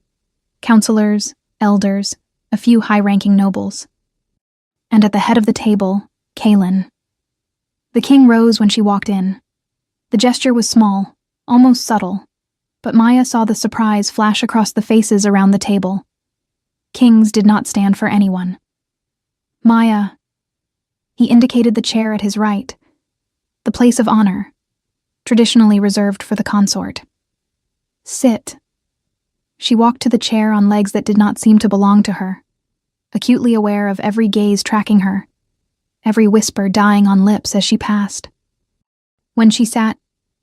Counselors, elders, a few high-ranking nobles. And at the head of the table, Kaelin. The king rose when she walked in. The gesture was small, almost subtle, but Maya saw the surprise flash across the faces around the table. Kings did not stand for anyone. "Maya." He indicated the chair at his right, the place of honor, traditionally reserved for the consort. "Sit." She walked to the chair on legs that did not seem to belong to her, acutely aware of every gaze tracking her, every whisper dying on lips as she passed. When she sat,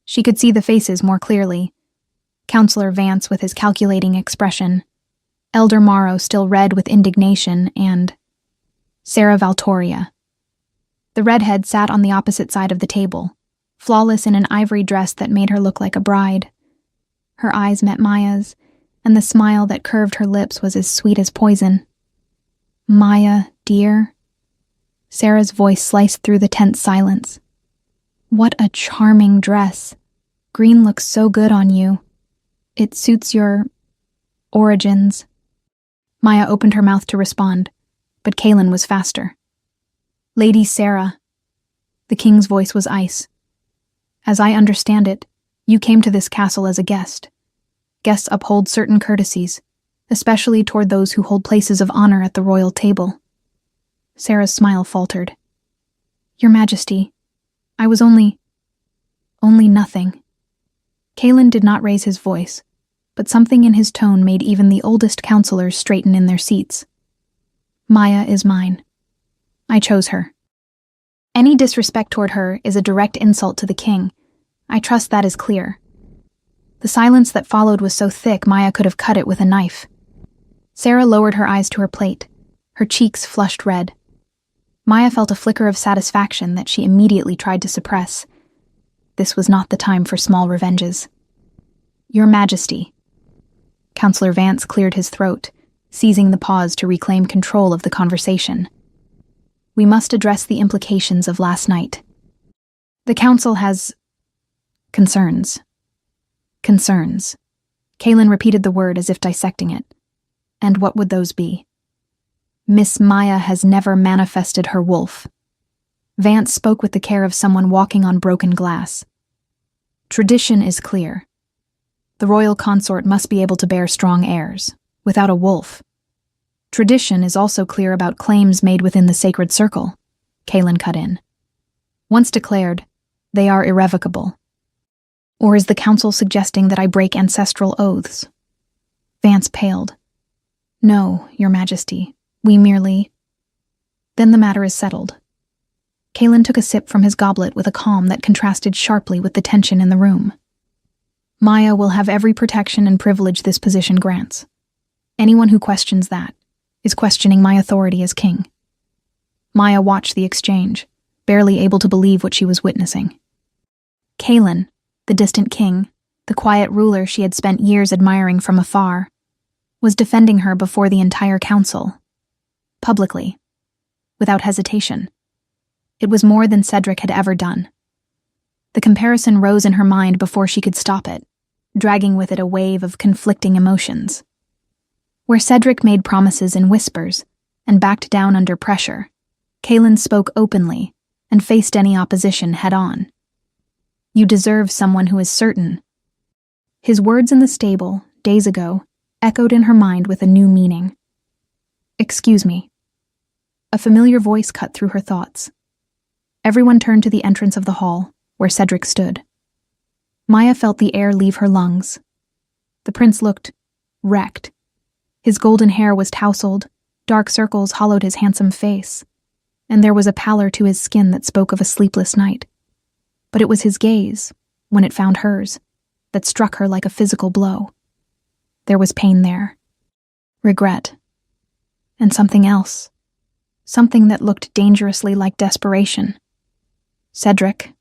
she could see the faces more clearly. Counselor Vance with his calculating expression, Elder Morrow still red with indignation, and Sarah Valtoria. The redhead sat on the opposite side of the table, flawless in an ivory dress that made her look like a bride. Her eyes met Maya's, and the smile that curved her lips was as sweet as poison. "Maya, dear." Sarah's voice sliced through the tense silence. "What a charming dress. Green looks so good on you. It suits your origins." Maya opened her mouth to respond, but Kaelin was faster. "Lady Sarah." The king's voice was ice. "As I understand it, you came to this castle as a guest. Guests uphold certain courtesies, especially toward those who hold places of honor at the royal table." Sarah's smile faltered. "Your Majesty, I was only nothing." Kaelin did not raise his voice, but something in his tone made even the oldest counselors straighten in their seats. "Maya is mine. I chose her. Any disrespect toward her is a direct insult to the king. I trust that is clear." The silence that followed was so thick Maya could have cut it with a knife. Sarah lowered her eyes to her plate, her cheeks flushed red. Maya felt a flicker of satisfaction that she immediately tried to suppress. This was not the time for small revenges. "Your Majesty." Counselor Vance cleared his throat, seizing the pause to reclaim control of the conversation. "We must address the implications of last night. The council has Concerns. Concerns. Kaelin repeated the word as if dissecting it. And what would those be? Miss Maya has never manifested her wolf. Vance spoke with the care of someone walking on broken glass. Tradition is clear. The royal consort must be able to bear strong heirs, without a wolf. Tradition is also clear about claims made within the sacred circle, Kaelin cut in. Once declared, they are irrevocable. Or is the council suggesting that I break ancestral oaths? Vance paled. No, Your Majesty, we merely... Then the matter is settled. Kaelin took a sip from his goblet with a calm that contrasted sharply with the tension in the room. Maya will have every protection and privilege this position grants. Anyone who questions that is questioning my authority as king. Maya watched the exchange, barely able to believe what she was witnessing. Kaelin, the distant king, the quiet ruler she had spent years admiring from afar, was defending her before the entire council. Publicly. Without hesitation. It was more than Cedric had ever done. The comparison rose in her mind before she could stop it, dragging with it a wave of conflicting emotions. Where Cedric made promises in whispers and backed down under pressure, Kaelin spoke openly and faced any opposition head-on. You deserve someone who is certain. His words in the stable, days ago, echoed in her mind with a new meaning. Excuse me. A familiar voice cut through her thoughts. Everyone turned to the entrance of the hall, where Cedric stood. Maya felt the air leave her lungs. The prince looked wrecked. His golden hair was tousled, dark circles hollowed his handsome face, and there was a pallor to his skin that spoke of a sleepless night. But it was his gaze, when it found hers, that struck her like a physical blow. There was pain there. Regret. And something else. Something that looked dangerously like desperation. Cedric.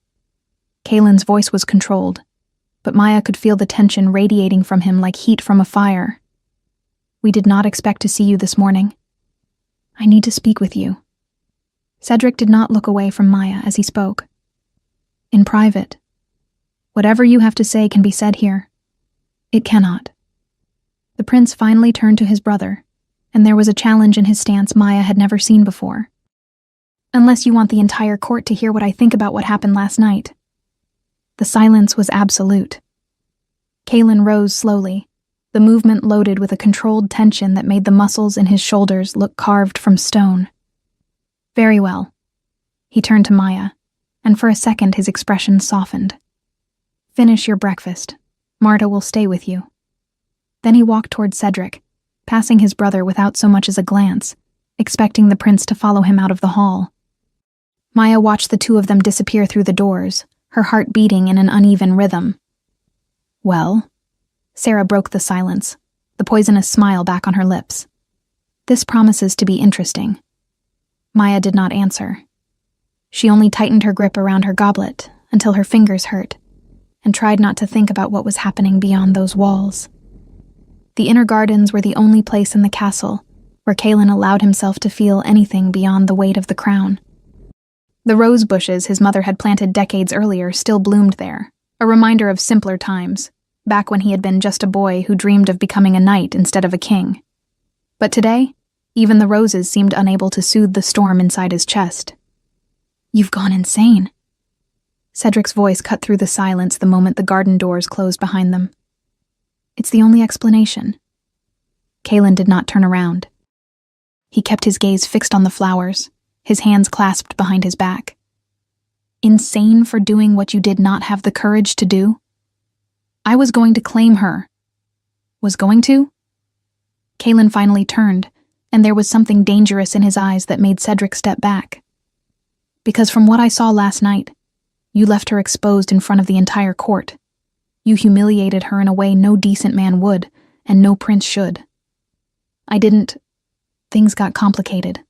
Kaelin's voice was controlled, but Maya could feel the tension radiating from him like heat from a fire. We did not expect to see you this morning. I need to speak with you. Cedric did not look away from Maya as he spoke. In private. Whatever you have to say can be said here. It cannot. The prince finally turned to his brother, and there was a challenge in his stance Maya had never seen before. Unless you want the entire court to hear what I think about what happened last night. The silence was absolute. Kaelin rose slowly, the movement loaded with a controlled tension that made the muscles in his shoulders look carved from stone. Very well. He turned to Maya, and for a second his expression softened. Finish your breakfast. Marta will stay with you. Then he walked toward Cedric, passing his brother without so much as a glance, expecting the prince to follow him out of the hall. Maya watched the two of them disappear through the doors, her heart beating in an uneven rhythm. Well? Sarah broke the silence, the poisonous smile back on her lips. This promises to be interesting. Maya did not answer. She only tightened her grip around her goblet until her fingers hurt, and tried not to think about what was happening beyond those walls. The inner gardens were the only place in the castle where Kaelin allowed himself to feel anything beyond the weight of the crown. The rose bushes his mother had planted decades earlier still bloomed there, a reminder of simpler times, back when he had been just a boy who dreamed of becoming a knight instead of a king. But today, even the roses seemed unable to soothe the storm inside his chest. You've gone insane. Cedric's voice cut through the silence the moment the garden doors closed behind them. It's the only explanation. Kaelin did not turn around. He kept his gaze fixed on the flowers, his hands clasped behind his back. Insane for doing what you did not have the courage to do? I was going to claim her. Was going to? Kaelin finally turned, and there was something dangerous in his eyes that made Cedric step back. Because from what I saw last night, you left her exposed in front of the entire court. You humiliated her in a way no decent man would, and no prince should. I didn't. Things got complicated.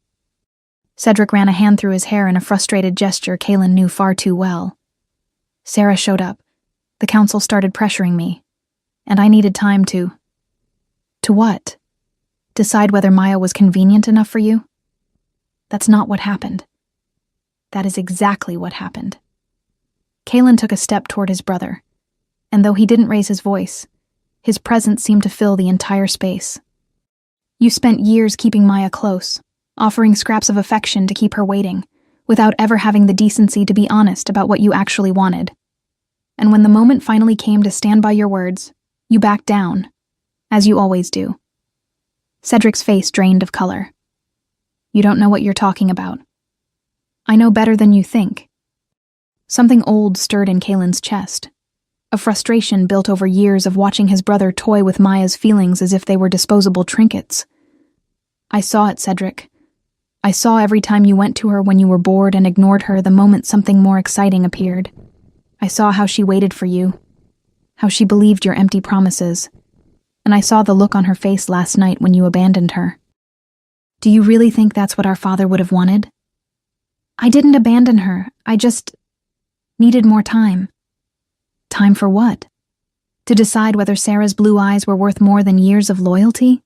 Cedric ran a hand through his hair in a frustrated gesture Kaelin knew far too well. Sarah showed up. The council started pressuring me, and I needed time to... To what? Decide whether Maya was convenient enough for you? That's not what happened. That is exactly what happened. Kaelin took a step toward his brother, and though he didn't raise his voice, his presence seemed to fill the entire space. You spent years keeping Maya close, offering scraps of affection to keep her waiting, without ever having the decency to be honest about what you actually wanted. And when the moment finally came to stand by your words, you backed down, as you always do. Cedric's face drained of color. You don't know what you're talking about. I know better than you think. Something old stirred in Kaelin's chest. A frustration built over years of watching his brother toy with Maya's feelings as if they were disposable trinkets. I saw it, Cedric. I saw every time you went to her when you were bored and ignored her the moment something more exciting appeared. I saw how she waited for you, how she believed your empty promises, and I saw the look on her face last night when you abandoned her. Do you really think that's what our father would have wanted? I didn't abandon her, I just needed more time. Time for what? To decide whether Sarah's blue eyes were worth more than years of loyalty?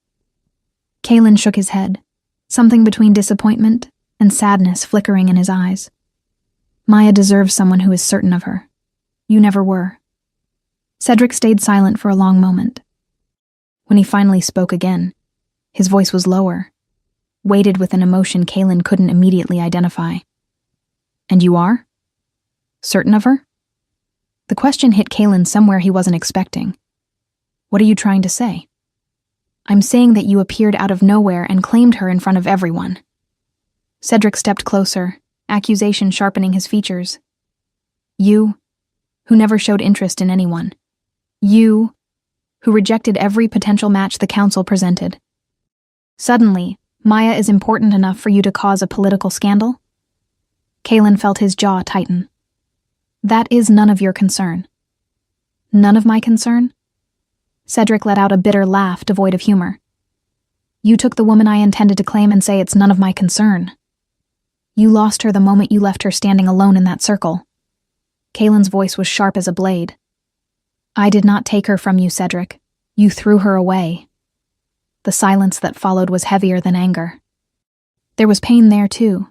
Kaelin shook his head, something between disappointment and sadness flickering in his eyes. Maya deserves someone who is certain of her. You never were. Cedric stayed silent for a long moment. When he finally spoke again, his voice was lower, weighted with an emotion Kaelin couldn't immediately identify. And you are? Certain of her? The question hit Kaelin somewhere he wasn't expecting. What are you trying to say? I'm saying that you appeared out of nowhere and claimed her in front of everyone. Cedric stepped closer, accusation sharpening his features. You, who never showed interest in anyone. You, who rejected every potential match the council presented. Suddenly, Maya is important enough for you to cause a political scandal? Kaelin felt his jaw tighten. That is none of your concern. None of my concern? Cedric let out a bitter laugh devoid of humor. You took the woman I intended to claim and say it's none of my concern. You lost her the moment you left her standing alone in that circle. Kaelin's voice was sharp as a blade. I did not take her from you, Cedric. You threw her away. The silence that followed was heavier than anger. There was pain there, too.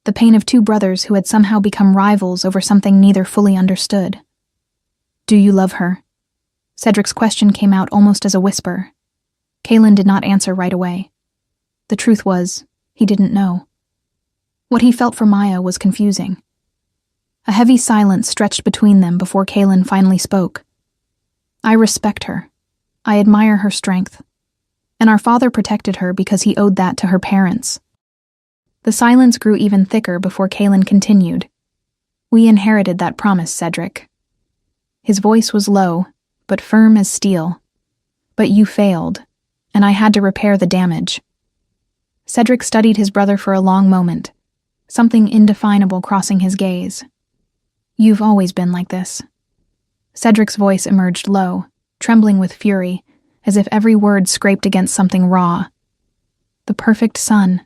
The pain of two brothers who had somehow become rivals over something neither fully understood. Do you love her? Cedric's question came out almost as a whisper. Kaelin did not answer right away. The truth was, he didn't know. What he felt for Maya was confusing. A heavy silence stretched between them before Kaelin finally spoke. I respect her. I admire her strength. And our father protected her because he owed that to her parents. The silence grew even thicker before Kaelin continued. We inherited that promise, Cedric. His voice was low, but firm as steel. But you failed, and I had to repair the damage. Cedric studied his brother for a long moment, something indefinable crossing his gaze. You've always been like this. Cedric's voice emerged low, trembling with fury, as if every word scraped against something raw. The perfect son.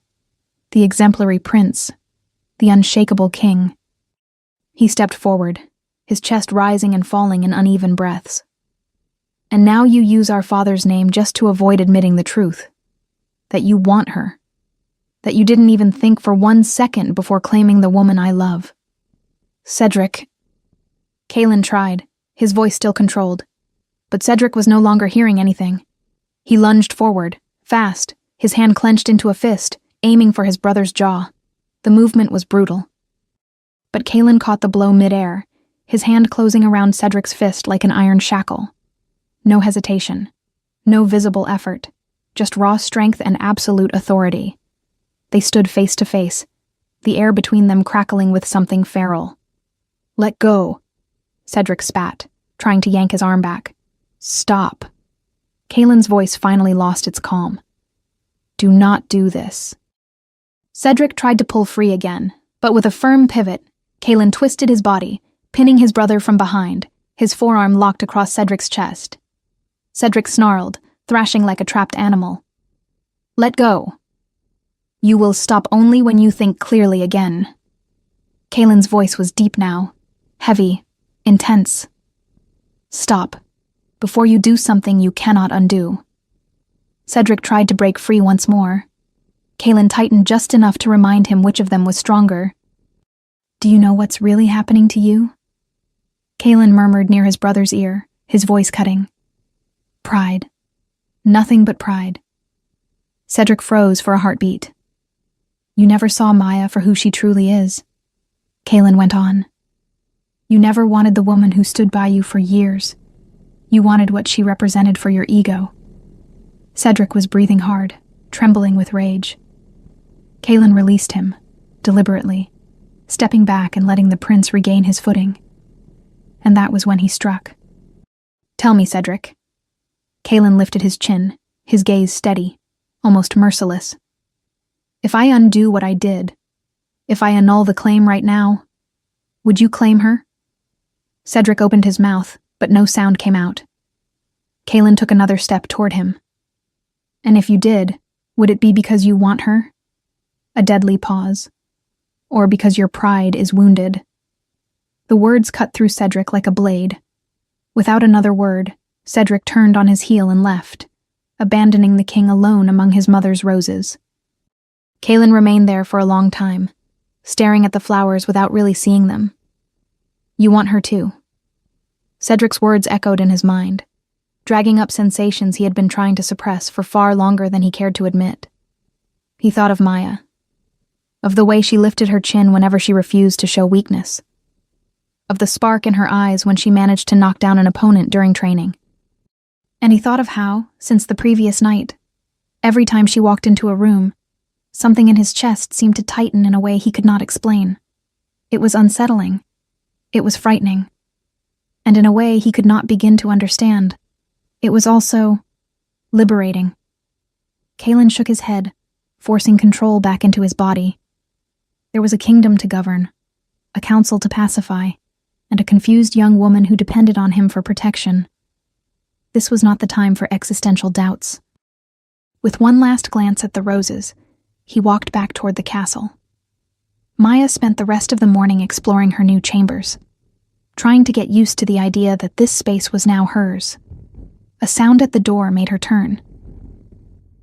The exemplary prince, the unshakable king. He stepped forward, his chest rising and falling in uneven breaths. And now you use our father's name just to avoid admitting the truth. That you want her. That you didn't even think for 1 second before claiming the woman I love. Cedric. Kaelin tried, his voice still controlled. But Cedric was no longer hearing anything. He lunged forward, fast, his hand clenched into a fist, aiming for his brother's jaw. The movement was brutal. But Kaelin caught the blow midair, his hand closing around Cedric's fist like an iron shackle. No hesitation. No visible effort. Just raw strength and absolute authority. They stood face to face, the air between them crackling with something feral. Let go. Cedric spat, trying to yank his arm back. Stop. Kaelin's voice finally lost its calm. Do not do this. Cedric tried to pull free again, but with a firm pivot, Kaelin twisted his body, pinning his brother from behind, his forearm locked across Cedric's chest. Cedric snarled, thrashing like a trapped animal. Let go. You will stop only when you think clearly again. Kaelin's voice was deep now, heavy, intense. Stop, before you do something you cannot undo. Cedric tried to break free once more. Kaelin tightened just enough to remind him which of them was stronger. Do you know what's really happening to you? Kaelin murmured near his brother's ear, his voice cutting. Pride. Nothing but pride. Cedric froze for a heartbeat. You never saw Maya for who she truly is. Kaelin went on. You never wanted the woman who stood by you for years. You wanted what she represented for your ego. Cedric was breathing hard, trembling with rage. Kaelin released him, deliberately, stepping back and letting the prince regain his footing. And that was when he struck. Tell me, Cedric. Kaelin lifted his chin, his gaze steady, almost merciless. If I undo what I did, if I annul the claim right now, would you claim her? Cedric opened his mouth, but no sound came out. Kaelin took another step toward him. And if you did, would it be because you want her? A deadly pause. Or because your pride is wounded? The words cut through Cedric like a blade. Without another word, Cedric turned on his heel and left, abandoning the king alone among his mother's roses. Kaelin remained there for a long time, staring at the flowers without really seeing them. You want her too. Cedric's words echoed in his mind, dragging up sensations he had been trying to suppress for far longer than he cared to admit. He thought of Maya, of the way she lifted her chin whenever she refused to show weakness, of the spark in her eyes when she managed to knock down an opponent during training. And he thought of how, since the previous night, every time she walked into a room, something in his chest seemed to tighten in a way he could not explain. It was unsettling. It was frightening. And in a way he could not begin to understand. It was also liberating. Kaelin shook his head, forcing control back into his body. There was a kingdom to govern, a council to pacify, and a confused young woman who depended on him for protection. This was not the time for existential doubts. With one last glance at the roses, he walked back toward the castle. Maya spent the rest of the morning exploring her new chambers, trying to get used to the idea that this space was now hers. A sound at the door made her turn.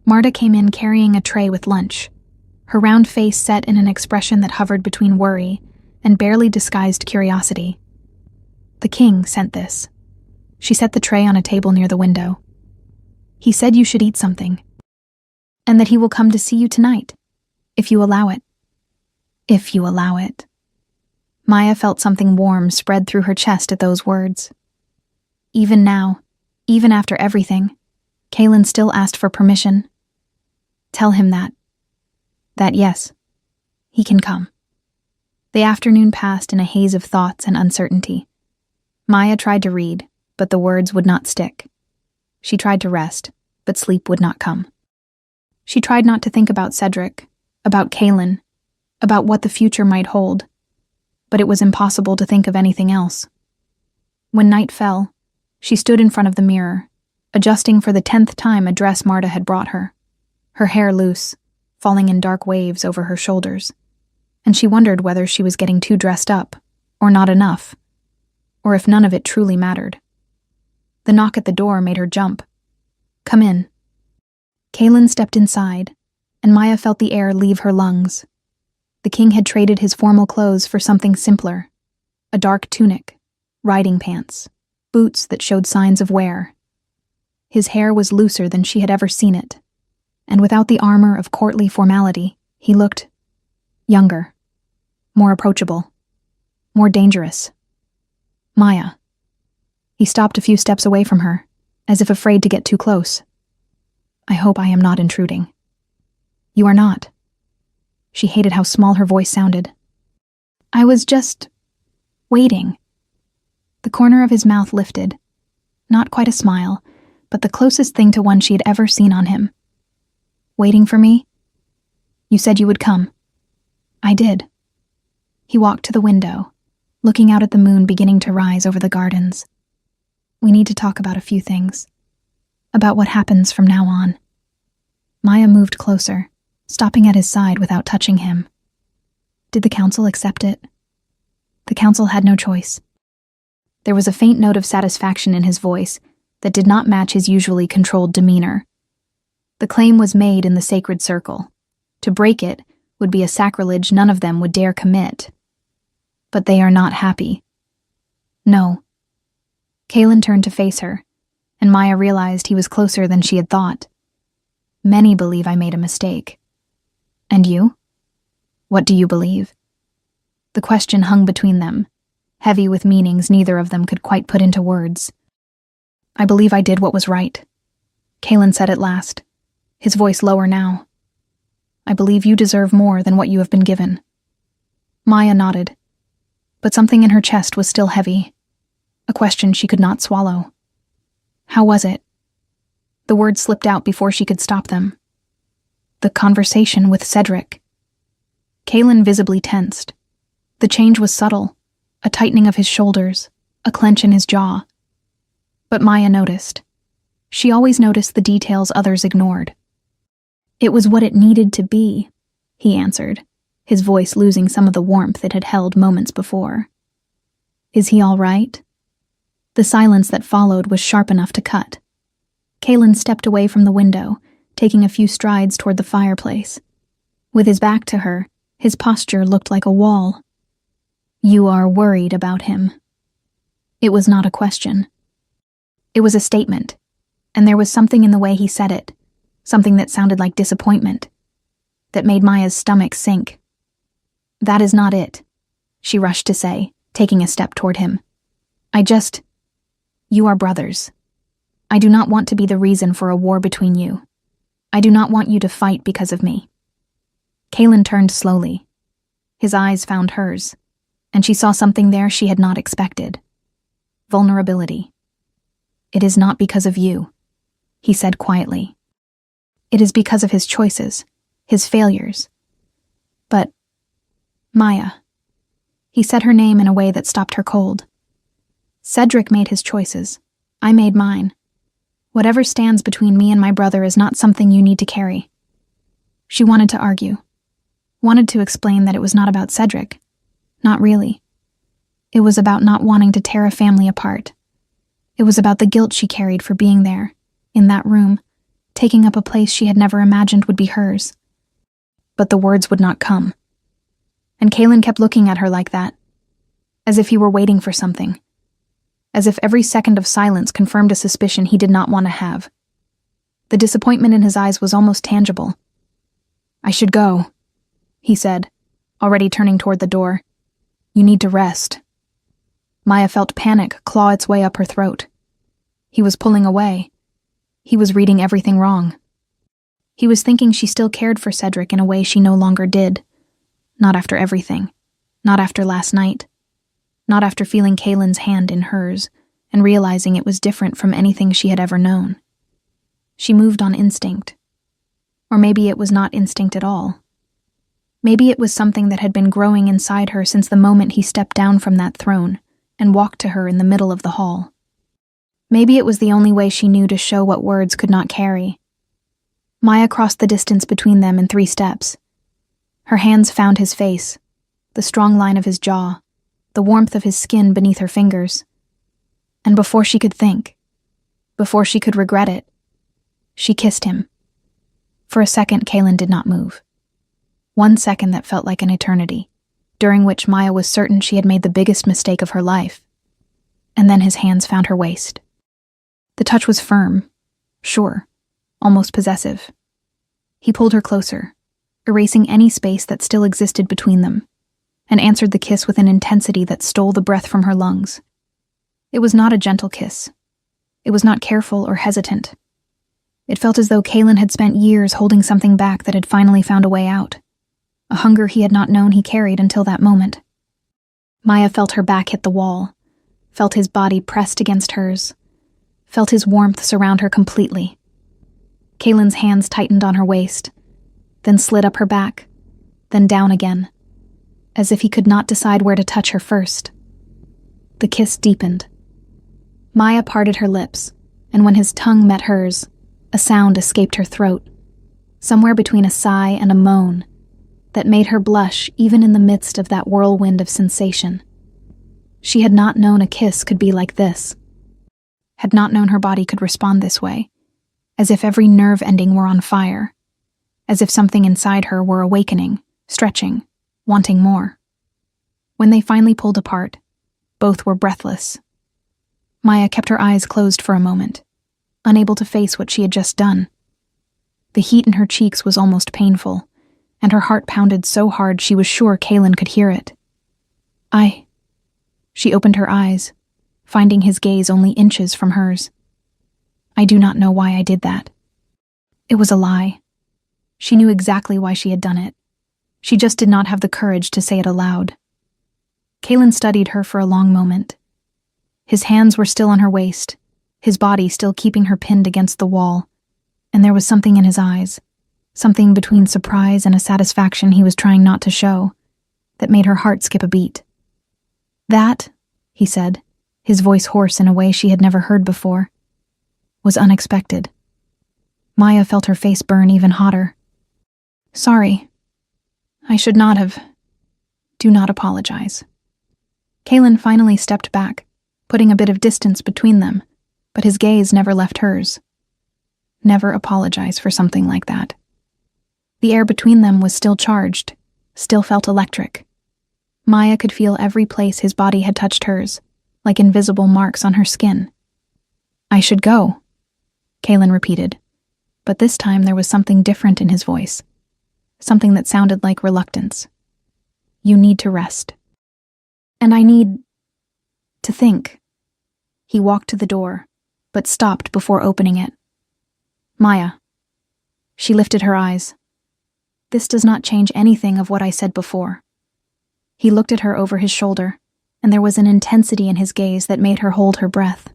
Marta came in carrying a tray with lunch, her round face set in an expression that hovered between worry and barely disguised curiosity. The king sent this. She set the tray on a table near the window. He said you should eat something, and that he will come to see you tonight, if you allow it. If you allow it. Maya felt something warm spread through her chest at those words. Even now, even after everything, Kaelin still asked for permission. Tell him that yes, he can come. The afternoon passed in a haze of thoughts and uncertainty. Maya tried to read, but the words would not stick. She tried to rest, but sleep would not come. She tried not to think about Cedric, about Kaelin, about what the future might hold, but it was impossible to think of anything else. When night fell, she stood in front of the mirror, adjusting for the 10th time a dress Marta had brought her, her hair loose, falling in dark waves over her shoulders, and she wondered whether she was getting too dressed up, or not enough, or if none of it truly mattered. The knock at the door made her jump. Come in. Kaelin stepped inside, and Maya felt the air leave her lungs. The king had traded his formal clothes for something simpler, a dark tunic, riding pants, boots that showed signs of wear. His hair was looser than she had ever seen it, and without the armor of courtly formality, he looked younger, more approachable, more dangerous. Maya. He stopped a few steps away from her, as if afraid to get too close. I hope I am not intruding. You are not. She hated how small her voice sounded. I was just waiting. The corner of his mouth lifted. Not quite a smile, but the closest thing to one she had ever seen on him. Waiting for me? You said you would come. I did. He walked to the window, looking out at the moon beginning to rise over the gardens. We need to talk about a few things. About what happens from now on. Maya moved closer, stopping at his side without touching him. Did the council accept it? The council had no choice. There was a faint note of satisfaction in his voice that did not match his usually controlled demeanor. The claim was made in the sacred circle. To break it would be a sacrilege none of them would dare commit. But they are not happy. No. Kaelin turned to face her, and Maya realized he was closer than she had thought. Many believe I made a mistake. And you? What do you believe? The question hung between them, heavy with meanings neither of them could quite put into words. I believe I did what was right, Kaelin said at last, his voice lower now. I believe you deserve more than what you have been given. Maya nodded, but something in her chest was still heavy, a question she could not swallow. How was it? The words slipped out before she could stop them. The conversation with Cedric. Kaelin visibly tensed. The change was subtle, a tightening of his shoulders, a clench in his jaw. But Maya noticed. She always noticed the details others ignored. It was what it needed to be, he answered, his voice losing some of the warmth it had held moments before. Is he all right? The silence that followed was sharp enough to cut. Kaelin stepped away from the window, taking a few strides toward the fireplace. With his back to her, his posture looked like a wall. You are worried about him. It was not a question. It was a statement, and there was something in the way he said it, something that sounded like disappointment, that made Maya's stomach sink. That is not it, she rushed to say, taking a step toward him. You are brothers. I do not want to be the reason for a war between you. I do not want you to fight because of me. Kaelin turned slowly. His eyes found hers, and she saw something there she had not expected. Vulnerability. It is not because of you, he said quietly. It is because of his choices, his failures. But, Maya. He said her name in a way that stopped her cold. Cedric made his choices. I made mine. Whatever stands between me and my brother is not something you need to carry. She wanted to argue. Wanted to explain that it was not about Cedric. Not really. It was about not wanting to tear a family apart. It was about the guilt she carried for being there, in that room, taking up a place she had never imagined would be hers. But the words would not come. And Kaelin kept looking at her like that, as if he were waiting for something, as if every second of silence confirmed a suspicion he did not want to have. The disappointment in his eyes was almost tangible. I should go, he said, already turning toward the door. You need to rest. Maya felt panic claw its way up her throat. He was pulling away. He was reading everything wrong. He was thinking she still cared for Cedric in a way she no longer did. Not after everything. Not after last night. Not after feeling Kaelin's hand in hers and realizing it was different from anything she had ever known. She moved on instinct. Or maybe it was not instinct at all. Maybe it was something that had been growing inside her since the moment he stepped down from that throne and walked to her in the middle of the hall. Maybe it was the only way she knew to show what words could not carry. Maya crossed the distance between them in 3 steps. Her hands found his face, the strong line of his jaw, the warmth of his skin beneath her fingers. And before she could think, before she could regret it, she kissed him. For a second, Kaelin did not move. 1 second that felt like an eternity, during which Maya was certain she had made the biggest mistake of her life. And then his hands found her waist. The touch was firm, sure, almost possessive. He pulled her closer, erasing any space that still existed between them, and answered the kiss with an intensity that stole the breath from her lungs. It was not a gentle kiss. It was not careful or hesitant. It felt as though Kaelin had spent years holding something back that had finally found a way out, a hunger he had not known he carried until that moment. Maya felt her back hit the wall, felt his body pressed against hers, felt his warmth surround her completely. Kaelin's hands tightened on her waist, then slid up her back, then down again, as if he could not decide where to touch her first. The kiss deepened. Maya parted her lips, and when his tongue met hers, a sound escaped her throat, somewhere between a sigh and a moan, that made her blush even in the midst of that whirlwind of sensation. She had not known a kiss could be like this, had not known her body could respond this way, as if every nerve ending were on fire, as if something inside her were awakening, stretching, wanting more. When they finally pulled apart, both were breathless. Maya kept her eyes closed for a moment, unable to face what she had just done. The heat in her cheeks was almost painful, and her heart pounded so hard she was sure Kaelin could hear it. She opened her eyes, finding his gaze only inches from hers. I do not know why I did that. It was a lie. She knew exactly why she had done it. She just did not have the courage to say it aloud. Kaelin studied her for a long moment. His hands were still on her waist, his body still keeping her pinned against the wall, and there was something in his eyes, something between surprise and a satisfaction he was trying not to show, that made her heart skip a beat. That, he said, his voice hoarse in a way she had never heard before, was unexpected. Maya felt her face burn even hotter. Sorry. I should not have. Do not apologize. Kaelin finally stepped back, putting a bit of distance between them, but his gaze never left hers. Never apologize for something like that. The air between them was still charged, still felt electric. Maya could feel every place his body had touched hers, like invisible marks on her skin. I should go, Kaelin repeated, but this time there was something different in his voice, something that sounded like reluctance. You need to rest. And I need to think. He walked to the door, but stopped before opening it. Maya. She lifted her eyes. This does not change anything of what I said before. He looked at her over his shoulder, and there was an intensity in his gaze that made her hold her breath.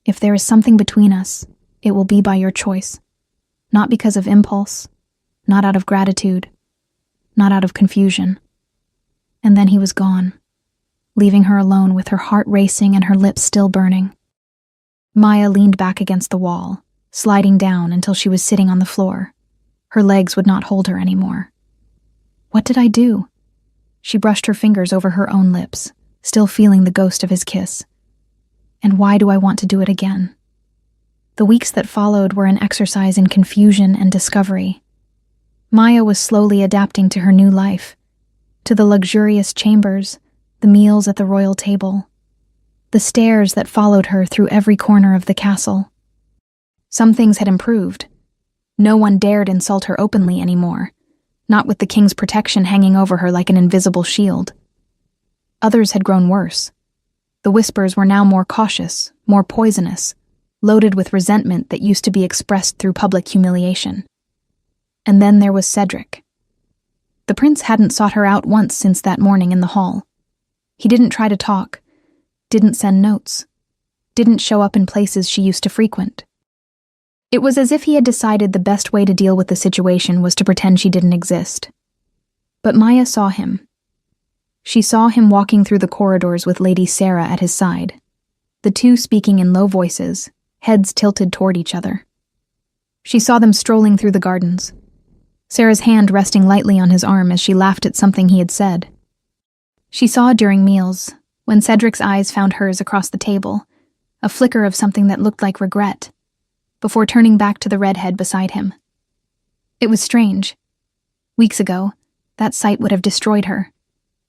If there is something between us, it will be by your choice. Not because of impulse, not out of gratitude, not out of confusion. And then he was gone, leaving her alone with her heart racing and her lips still burning. Maya leaned back against the wall, sliding down until she was sitting on the floor. Her legs would not hold her anymore. What did I do? She brushed her fingers over her own lips, still feeling the ghost of his kiss. And why do I want to do it again? The weeks that followed were an exercise in confusion and discovery. Maya was slowly adapting to her new life, to the luxurious chambers, the meals at the royal table, the stairs that followed her through every corner of the castle. Some things had improved. No one dared insult her openly anymore, not with the king's protection hanging over her like an invisible shield. Others had grown worse. The whispers were now more cautious, more poisonous, loaded with resentment that used to be expressed through public humiliation. And then there was Cedric. The prince hadn't sought her out once since that morning in the hall. He didn't try to talk, didn't send notes, didn't show up in places she used to frequent. It was as if he had decided the best way to deal with the situation was to pretend she didn't exist. But Maya saw him. She saw him walking through the corridors with Lady Sarah at his side, the two speaking in low voices, heads tilted toward each other. She saw them strolling through the gardens, Sarah's hand resting lightly on his arm as she laughed at something he had said. She saw during meals, when Cedric's eyes found hers across the table, a flicker of something that looked like regret, before turning back to the redhead beside him. It was strange. Weeks ago, that sight would have destroyed her.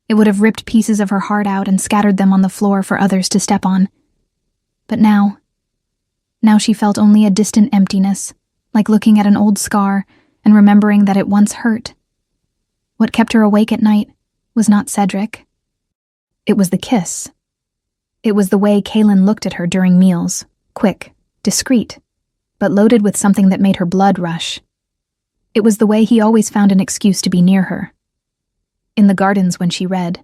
It would have ripped pieces of her heart out and scattered them on the floor for others to step on. But now she felt only a distant emptiness, like looking at an old scar and remembering that it once hurt. What kept her awake at night was not Cedric. It was the kiss. It was the way Kaelin looked at her during meals, quick, discreet, but loaded with something that made her blood rush. It was the way he always found an excuse to be near her. In the gardens when she read,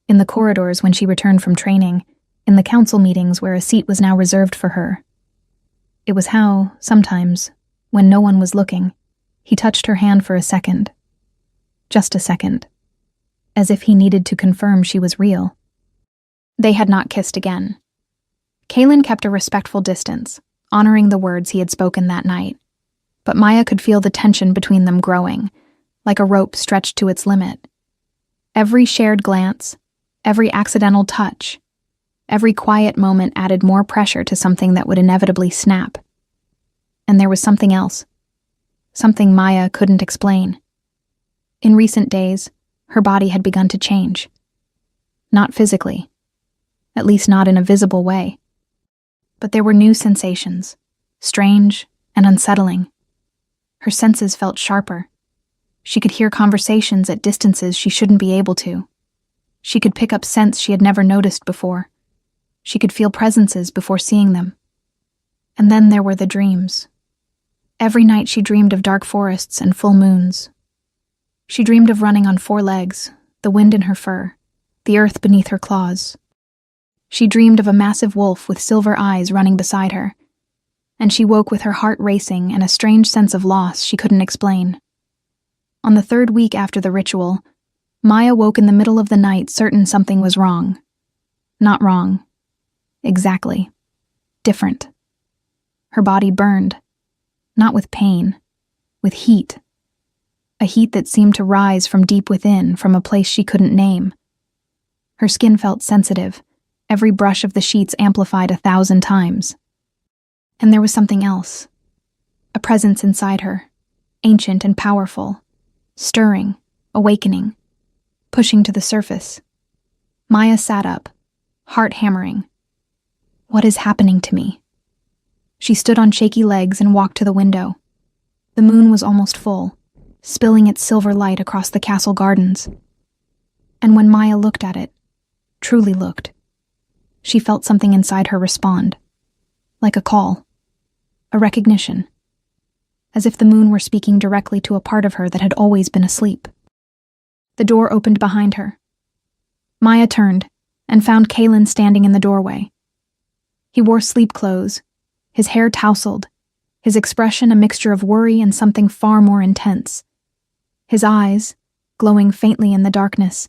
in the corridors when she returned from training, in the council meetings where a seat was now reserved for her. It was how, sometimes, when no one was looking, he touched her hand for a second. Just a second. As if he needed to confirm she was real. They had not kissed again. Kaelin kept a respectful distance, honoring the words he had spoken that night. But Maya could feel the tension between them growing, like a rope stretched to its limit. Every shared glance, every accidental touch, every quiet moment added more pressure to something that would inevitably snap. And there was something else. Something Maya couldn't explain. In recent days, her body had begun to change. Not physically. At least not in a visible way. But there were new sensations, strange and unsettling. Her senses felt sharper. She could hear conversations at distances she shouldn't be able to. She could pick up scents she had never noticed before. She could feel presences before seeing them. And then there were the dreams. Every night she dreamed of dark forests and full moons. She dreamed of running on 4 legs, the wind in her fur, the earth beneath her claws. She dreamed of a massive wolf with silver eyes running beside her, and she woke with her heart racing and a strange sense of loss she couldn't explain. On the 3rd week after the ritual, Maya woke in the middle of the night certain something was wrong. Not wrong. Exactly. Different. Her body burned. Not with pain. With heat. A heat that seemed to rise from deep within, from a place she couldn't name. Her skin felt sensitive. Every brush of the sheets amplified 1,000 times. And there was something else. A presence inside her. Ancient and powerful. Stirring. Awakening. Pushing to the surface. Maya sat up. Heart hammering. What is happening to me? She stood on shaky legs and walked to the window. The moon was almost full, spilling its silver light across the castle gardens. And when Maya looked at it, truly looked, she felt something inside her respond. Like a call. A recognition. As if the moon were speaking directly to a part of her that had always been asleep. The door opened behind her. Maya turned and found Kaelin standing in the doorway. He wore sleep clothes, his hair tousled, his expression a mixture of worry and something far more intense. His eyes, glowing faintly in the darkness,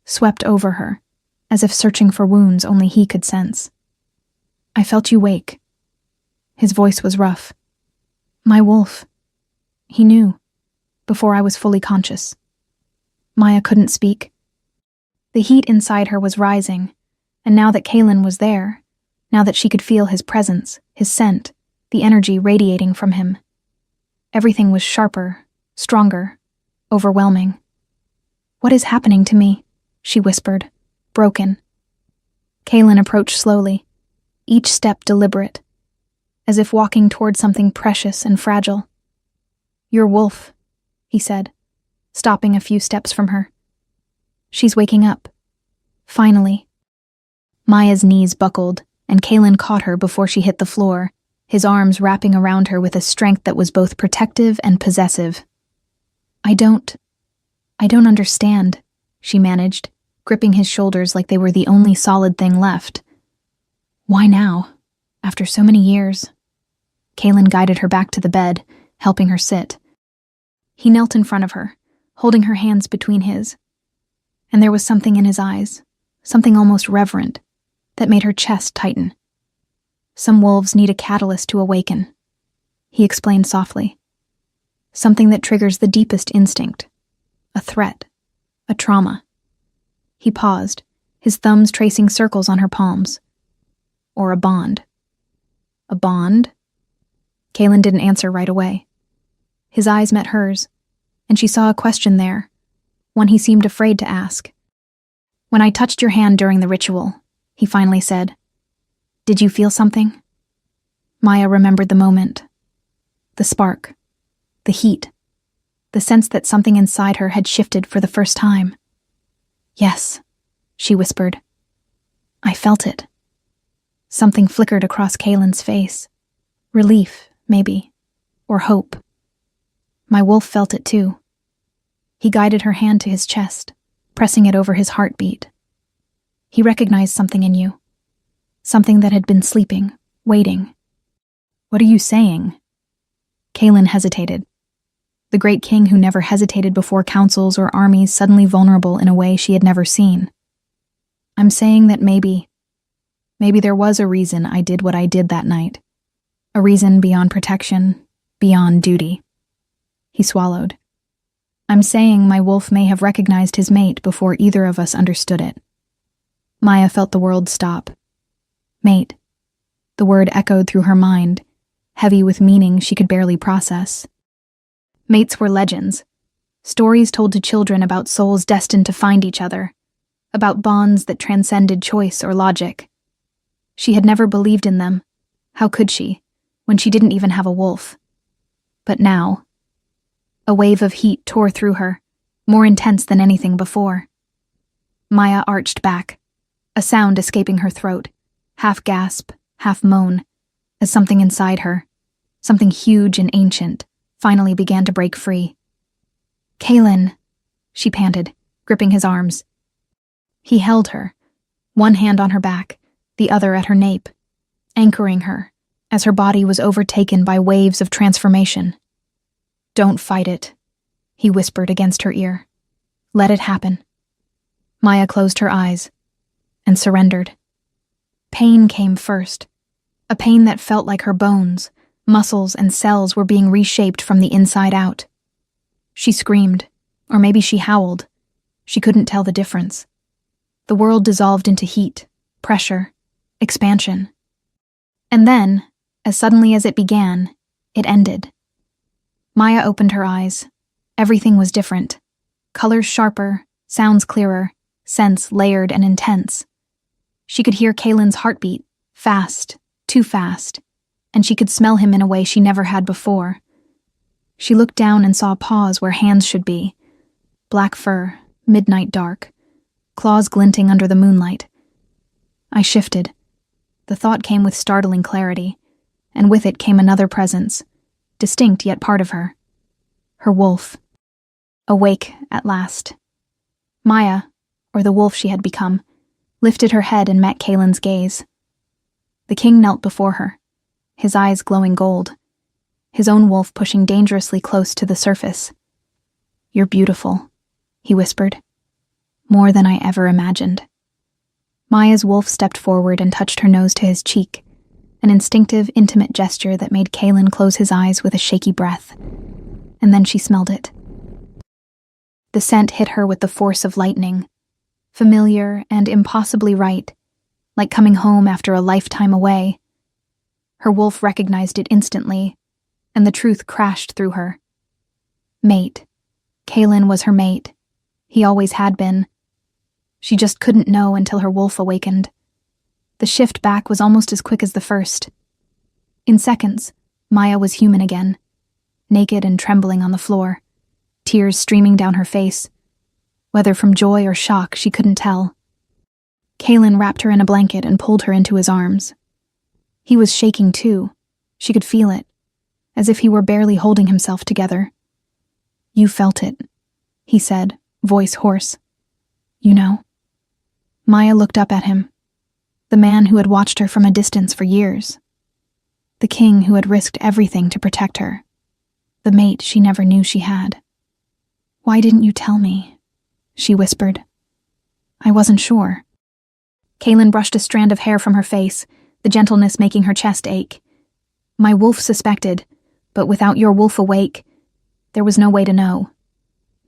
swept over her, as if searching for wounds only he could sense. I felt you wake. His voice was rough. My wolf. He knew, before I was fully conscious. Maya couldn't speak. The heat inside her was rising, and now that Kaelin was there, now that she could feel his presence, his scent, the energy radiating from him. Everything was sharper, stronger, overwhelming. What is happening to me? She whispered, broken. Kaelin approached slowly, each step deliberate, as if walking toward something precious and fragile. Your wolf, he said, stopping a few steps from her. She's waking up. Finally. Maya's knees buckled, and Kaelin caught her before she hit the floor, his arms wrapping around her with a strength that was both protective and possessive. I don't understand, she managed, gripping his shoulders like they were the only solid thing left. Why now? After so many years? Kaelin guided her back to the bed, helping her sit. He knelt in front of her, holding her hands between his. And there was something in his eyes, something almost reverent, that made her chest tighten. Some wolves need a catalyst to awaken, he explained softly. Something that triggers the deepest instinct. A threat. A trauma. He paused, his thumbs tracing circles on her palms. Or a bond. A bond? Kaelin didn't answer right away. His eyes met hers, and she saw a question there, one he seemed afraid to ask. When I touched your hand during the ritual, he finally said, did you feel something? Maya remembered the moment. The spark. The heat. The sense that something inside her had shifted for the first time. Yes, she whispered. I felt it. Something flickered across Kaelin's face. Relief, maybe. Or hope. My wolf felt it too. He guided her hand to his chest, pressing it over his heartbeat. He recognized something in you. Something that had been sleeping, waiting. What are you saying? Kaelin hesitated. The great king who never hesitated before councils or armies suddenly vulnerable in a way she had never seen. I'm saying that maybe there was a reason I did what I did that night. A reason beyond protection, beyond duty. He swallowed. I'm saying my wolf may have recognized his mate before either of us understood it. Maya felt the world stop. Mate. The word echoed through her mind, heavy with meaning she could barely process. Mates were legends, stories told to children about souls destined to find each other, about bonds that transcended choice or logic. She had never believed in them, How could she, when she didn't even have a wolf? But now, a wave of heat tore through her, more intense than anything before. Maya arched back, a sound escaping her throat, half gasp, half moan, as something inside her, something huge and ancient, finally began to break free. "Kaelin," she panted, gripping his arms. He held her, one hand on her back, the other at her nape, anchoring her as her body was overtaken by waves of transformation. "Don't fight it," he whispered against her ear. "Let it happen." Maya closed her eyes and surrendered. Pain came first, a pain that felt like her bones, muscles, and cells were being reshaped from the inside out. She screamed, or maybe she howled. She couldn't tell the difference. The world dissolved into heat, pressure, expansion. And then, as suddenly as it began, it ended. Maya opened her eyes. Everything was different. Colors sharper, sounds clearer, scents layered and intense. She could hear Kaelin's heartbeat, fast, too fast, and she could smell him in a way she never had before. She looked down and saw paws where hands should be. Black fur, midnight dark, claws glinting under the moonlight. I shifted. The thought came with startling clarity, and with it came another presence, distinct yet part of her. Her wolf. Awake at last. Maya, or the wolf she had become, lifted her head and met Kaelin's gaze. The king knelt before her, his eyes glowing gold, his own wolf pushing dangerously close to the surface. "You're beautiful," he whispered. "More than I ever imagined." Maya's wolf stepped forward and touched her nose to his cheek, an instinctive, intimate gesture that made Kaelin close his eyes with a shaky breath. And then she smelled it. The scent hit her with the force of lightning, familiar and impossibly right, like coming home after a lifetime away. Her wolf recognized it instantly, and the truth crashed through her. Mate. Kaelin was her mate. He always had been. She just couldn't know until her wolf awakened. The shift back was almost as quick as the first. In seconds, Maya was human again, naked and trembling on the floor, tears streaming down her face. Whether from joy or shock, she couldn't tell. Kaelin wrapped her in a blanket and pulled her into his arms. He was shaking too. She could feel it, as if he were barely holding himself together. "You felt it," he said, voice hoarse. "You know?" Maya looked up at him, the man who had watched her from a distance for years, the king who had risked everything to protect her, the mate she never knew she had. "Why didn't you tell me?" she whispered. "I wasn't sure." Kaelin brushed a strand of hair from her face, the gentleness making her chest ache. "My wolf suspected, but without your wolf awake, there was no way to know.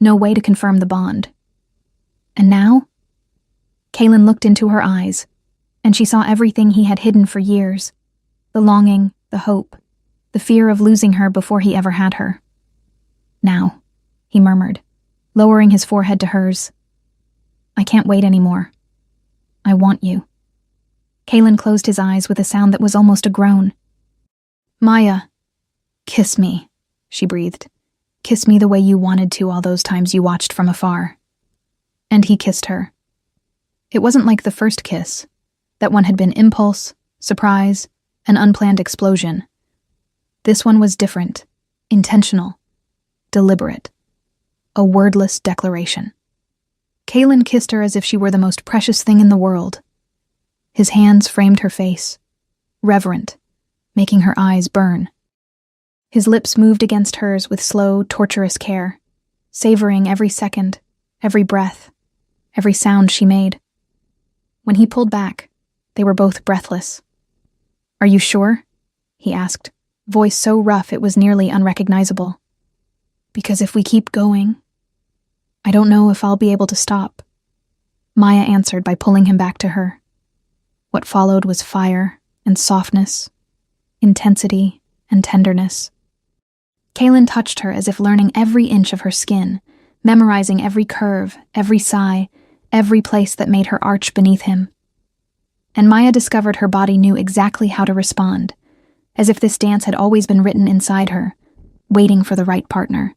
No way to confirm the bond. And now?" Kaelin looked into her eyes, and she saw everything he had hidden for years. The longing, the hope, the fear of losing her before he ever had her. "Now," he murmured, lowering his forehead to hers. "I can't wait anymore. I want you." Kaelin closed his eyes with a sound that was almost a groan. "Maya, kiss me," she breathed. "Kiss me the way you wanted to all those times you watched from afar." And he kissed her. It wasn't like the first kiss. That one had been impulse, surprise, an unplanned explosion. This one was different, intentional, deliberate. A wordless declaration. Kaelin kissed her as if she were the most precious thing in the world. His hands framed her face, reverent, making her eyes burn. His lips moved against hers with slow, torturous care, savoring every second, every breath, every sound she made. When he pulled back, they were both breathless. "Are you sure?" he asked, voice so rough it was nearly unrecognizable. "Because if we keep going, I don't know if I'll be able to stop," Maya answered by pulling him back to her. What followed was fire and softness, intensity and tenderness. Kaelin touched her as if learning every inch of her skin, memorizing every curve, every sigh, every place that made her arch beneath him. And Maya discovered her body knew exactly how to respond, as if this dance had always been written inside her, waiting for the right partner.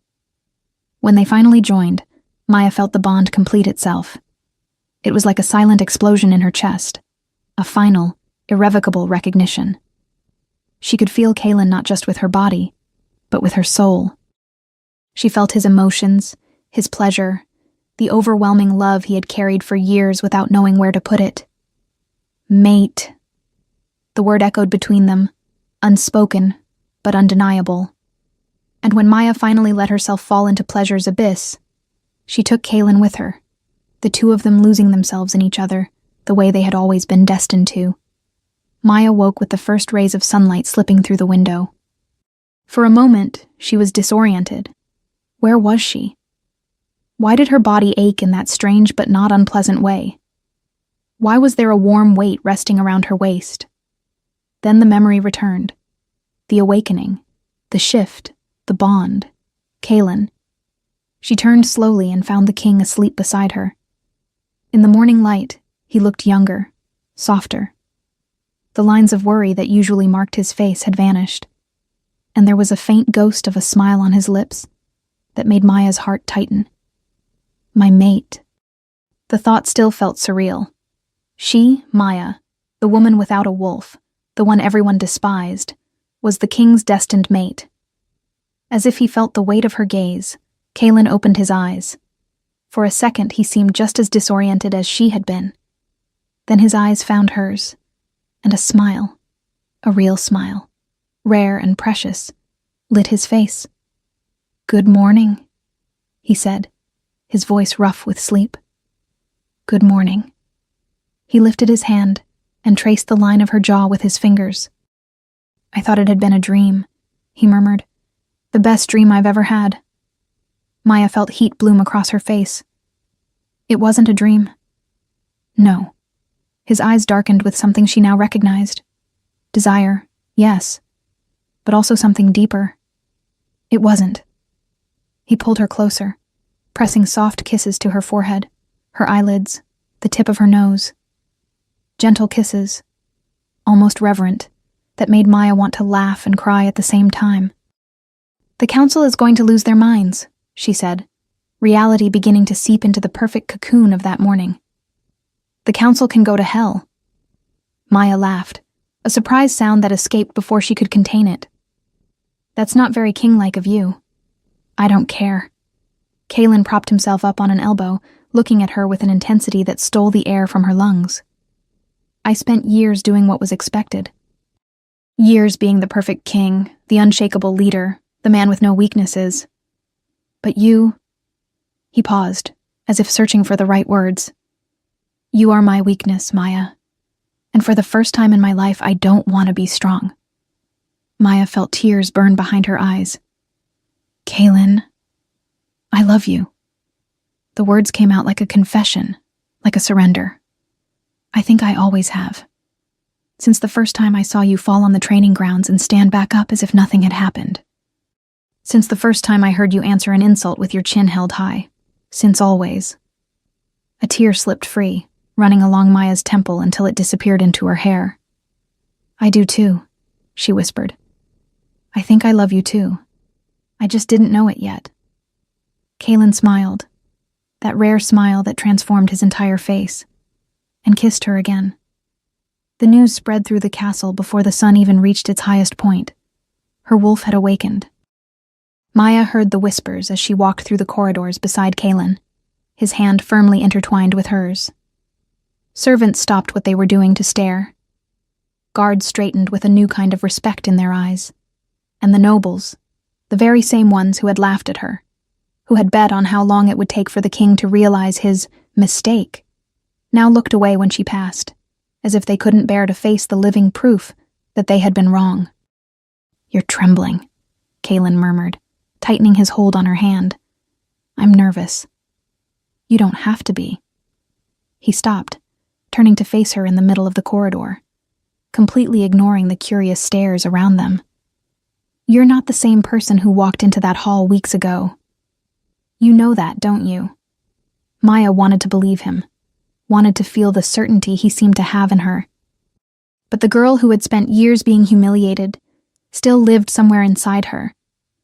When they finally joined, Maya felt the bond complete itself. It was like a silent explosion in her chest, a final, irrevocable recognition. She could feel Kaelin not just with her body, but with her soul. She felt his emotions, his pleasure, the overwhelming love he had carried for years without knowing where to put it. Mate. The word echoed between them, unspoken, but undeniable. And when Maya finally let herself fall into pleasure's abyss, she took Kaelin with her, the two of them losing themselves in each other, the way they had always been destined to. Maya woke with the first rays of sunlight slipping through the window. For a moment, she was disoriented. Where was she? Why did her body ache in that strange but not unpleasant way? Why was there a warm weight resting around her waist? Then the memory returned. The awakening, the shift, the bond. Kaelin. She turned slowly and found the king asleep beside her. In the morning light, he looked younger, softer. The lines of worry that usually marked his face had vanished, and there was a faint ghost of a smile on his lips that made Maya's heart tighten. My mate. The thought still felt surreal. She, Maya, the woman without a wolf, the one everyone despised, was the king's destined mate. As if he felt the weight of her gaze, Kaelin opened his eyes. For a second he seemed just as disoriented as she had been. Then his eyes found hers, and a smile, a real smile, rare and precious, lit his face. "Good morning," he said, his voice rough with sleep. "Good morning." He lifted his hand and traced the line of her jaw with his fingers. "I thought it had been a dream," he murmured. "The best dream I've ever had." Maya felt heat bloom across her face. "It wasn't a dream." "No." His eyes darkened with something she now recognized. Desire, yes, but also something deeper. "It wasn't." He pulled her closer, pressing soft kisses to her forehead, her eyelids, the tip of her nose. Gentle kisses, almost reverent, that made Maya want to laugh and cry at the same time. "The council is going to lose their minds," she said, reality beginning to seep into the perfect cocoon of that morning. "The council can go to hell." Maya laughed, a surprise sound that escaped before she could contain it. "That's not very king-like of you." "I don't care." Kaelin propped himself up on an elbow, looking at her with an intensity that stole the air from her lungs. "I spent years doing what was expected. Years being the perfect king, the unshakable leader, the man with no weaknesses. But you..." He paused, as if searching for the right words. "You are my weakness, Maya. And for the first time in my life, I don't want to be strong." Maya felt tears burn behind her eyes. "Kaelin, I love you." The words came out like a confession, like a surrender. "I think I always have. Since the first time I saw you fall on the training grounds and stand back up as if nothing had happened. Since the first time I heard you answer an insult with your chin held high. Since always." A tear slipped free, running along Maya's temple until it disappeared into her hair. "I do too," she whispered. "I think I love you too. I just didn't know it yet." Kaelin smiled, that rare smile that transformed his entire face, and kissed her again. The news spread through the castle before the sun even reached its highest point. Her wolf had awakened. Maya heard the whispers as she walked through the corridors beside Kaelin, his hand firmly intertwined with hers. Servants stopped what they were doing to stare. Guards straightened with a new kind of respect in their eyes. And the nobles, the very same ones who had laughed at her, who had bet on how long it would take for the king to realize his mistake, now looked away when she passed, as if they couldn't bear to face the living proof that they had been wrong. "You're trembling," Kaelin murmured, tightening his hold on her hand. "I'm nervous." "You don't have to be." He stopped, turning to face her in the middle of the corridor, completely ignoring the curious stares around them. "You're not the same person who walked into that hall weeks ago. You know that, don't you?" Maya wanted to believe him, wanted to feel the certainty he seemed to have in her. But the girl who had spent years being humiliated, still lived somewhere inside her,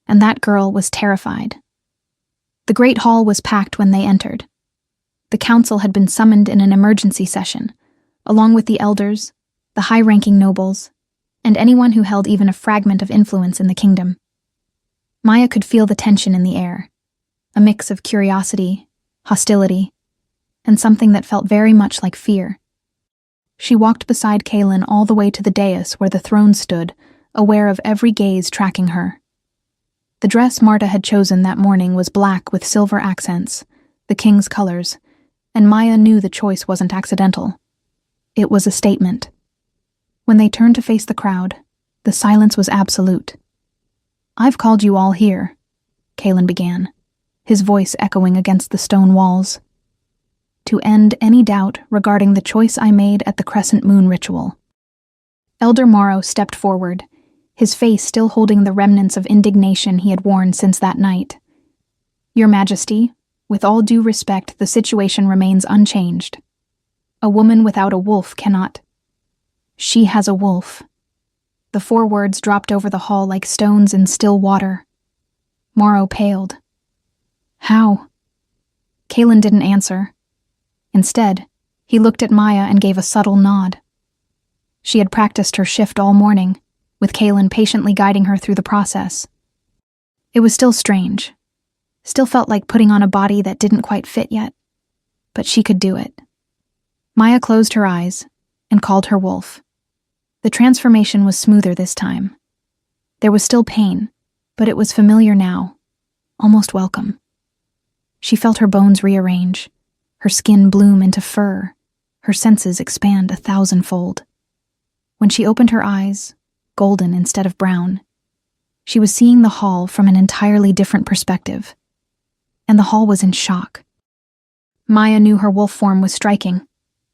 and that girl was terrified. The great hall was packed when they entered. The council had been summoned in an emergency session, along with the elders, the high-ranking nobles, and anyone who held even a fragment of influence in the kingdom. Maya could feel the tension in the air, a mix of curiosity, hostility, and something that felt very much like fear. She walked beside Kaelin all the way to the dais where the throne stood, aware of every gaze tracking her. The dress Marta had chosen that morning was black with silver accents, the king's colors, and Maya knew the choice wasn't accidental. It was a statement. When they turned to face the crowd, the silence was absolute. "I've called you all here," Kaelin began, his voice echoing against the stone walls, "to end any doubt regarding the choice I made at the Crescent Moon ritual." Elder Morrow stepped forward, his face still holding the remnants of indignation he had worn since that night. "Your Majesty, with all due respect, the situation remains unchanged. A woman without a wolf cannot. She has a wolf." The 4 words dropped over the hall like stones in still water. Morrow paled. "How?" Kaelin didn't answer. Instead, he looked at Maya and gave a subtle nod. She had practiced her shift all morning, with Kaelin patiently guiding her through the process. It was still strange. Still felt like putting on a body that didn't quite fit yet. But she could do it. Maya closed her eyes and called her wolf. The transformation was smoother this time. There was still pain, but it was familiar now, almost welcome. She felt her bones rearrange, her skin bloom into fur, her senses expand 1,000-fold. When she opened her eyes, golden instead of brown, she was seeing the hall from an entirely different perspective. And the hall was in shock. Maya knew her wolf form was striking.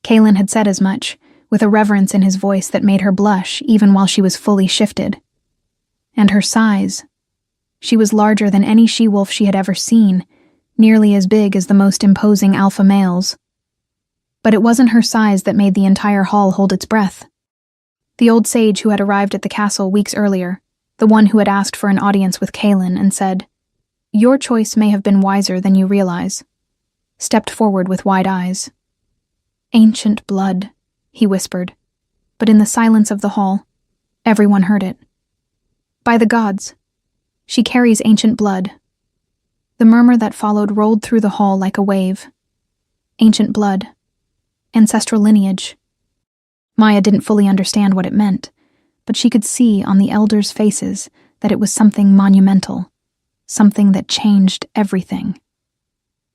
Kaelin had said as much, with a reverence in his voice that made her blush even while she was fully shifted. And her size. She was larger than any she-wolf she had ever seen, nearly as big as the most imposing alpha males. But it wasn't her size that made the entire hall hold its breath. The old sage who had arrived at the castle weeks earlier, the one who had asked for an audience with Kaelin and said, "Your choice may have been wiser than you realize," stepped forward with wide eyes. "Ancient blood," he whispered, but in the silence of the hall, everyone heard it. "By the gods, she carries ancient blood." The murmur that followed rolled through the hall like a wave. Ancient blood. Ancestral lineage. Maya didn't fully understand what it meant, but she could see on the elders' faces that it was something monumental, something that changed everything.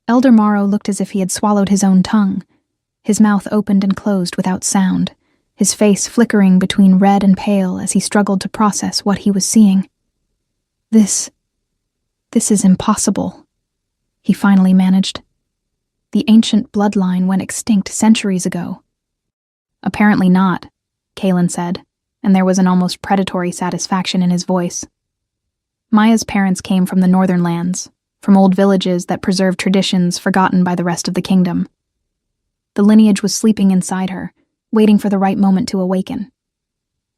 Elder Morrow looked as if he had swallowed his own tongue. His mouth opened and closed without sound, his face flickering between red and pale as he struggled to process what he was seeing. This is impossible," he finally managed. "The ancient bloodline went extinct centuries ago." "Apparently not," Kaelin said, and there was an almost predatory satisfaction in his voice. Maya's parents came from the northern lands, from old villages that preserved traditions forgotten by the rest of the kingdom. The lineage was sleeping inside her, waiting for the right moment to awaken.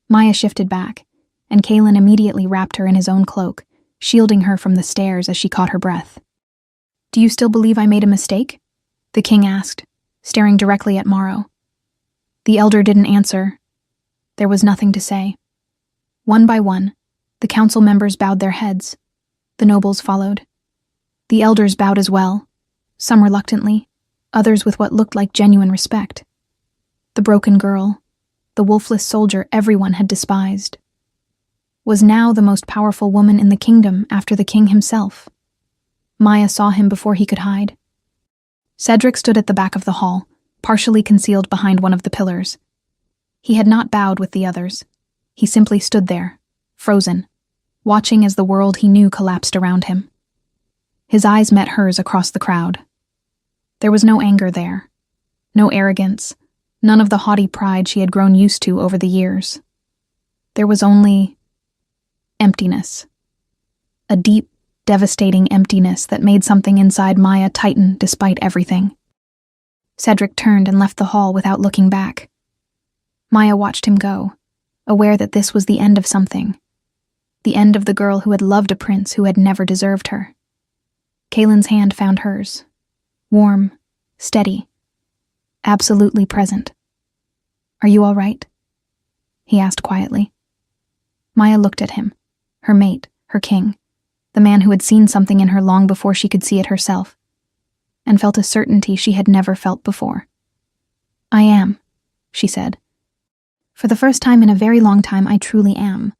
Maya shifted back, and Kaelin immediately wrapped her in his own cloak, shielding her from the stares as she caught her breath. "Do you still believe I made a mistake?" the king asked, staring directly at Morrow. The elder didn't answer. There was nothing to say. One by one, the council members bowed their heads. The nobles followed. The elders bowed as well, some reluctantly, others with what looked like genuine respect. The broken girl, the wolfless soldier everyone had despised, was now the most powerful woman in the kingdom after the king himself. Maya saw him before he could hide. Cedric stood at the back of the hall, partially concealed behind one of the pillars. He had not bowed with the others. He simply stood there, frozen, watching as the world he knew collapsed around him. His eyes met hers across the crowd. There was no anger there, no arrogance, none of the haughty pride she had grown used to over the years. There was only emptiness. A deep, devastating emptiness that made something inside Maya tighten despite everything. Cedric turned and left the hall without looking back. Maya watched him go, aware that this was the end of something. the end of the girl who had loved a prince who had never deserved her. Kaylin's hand found hers, warm, steady, absolutely present. "Are you all right?" he asked quietly. Maya looked at him, her mate, her king, the man who had seen something in her long before she could see it herself, and felt a certainty she had never felt before. "I am," she said. "For the first time in a very long time, I truly am.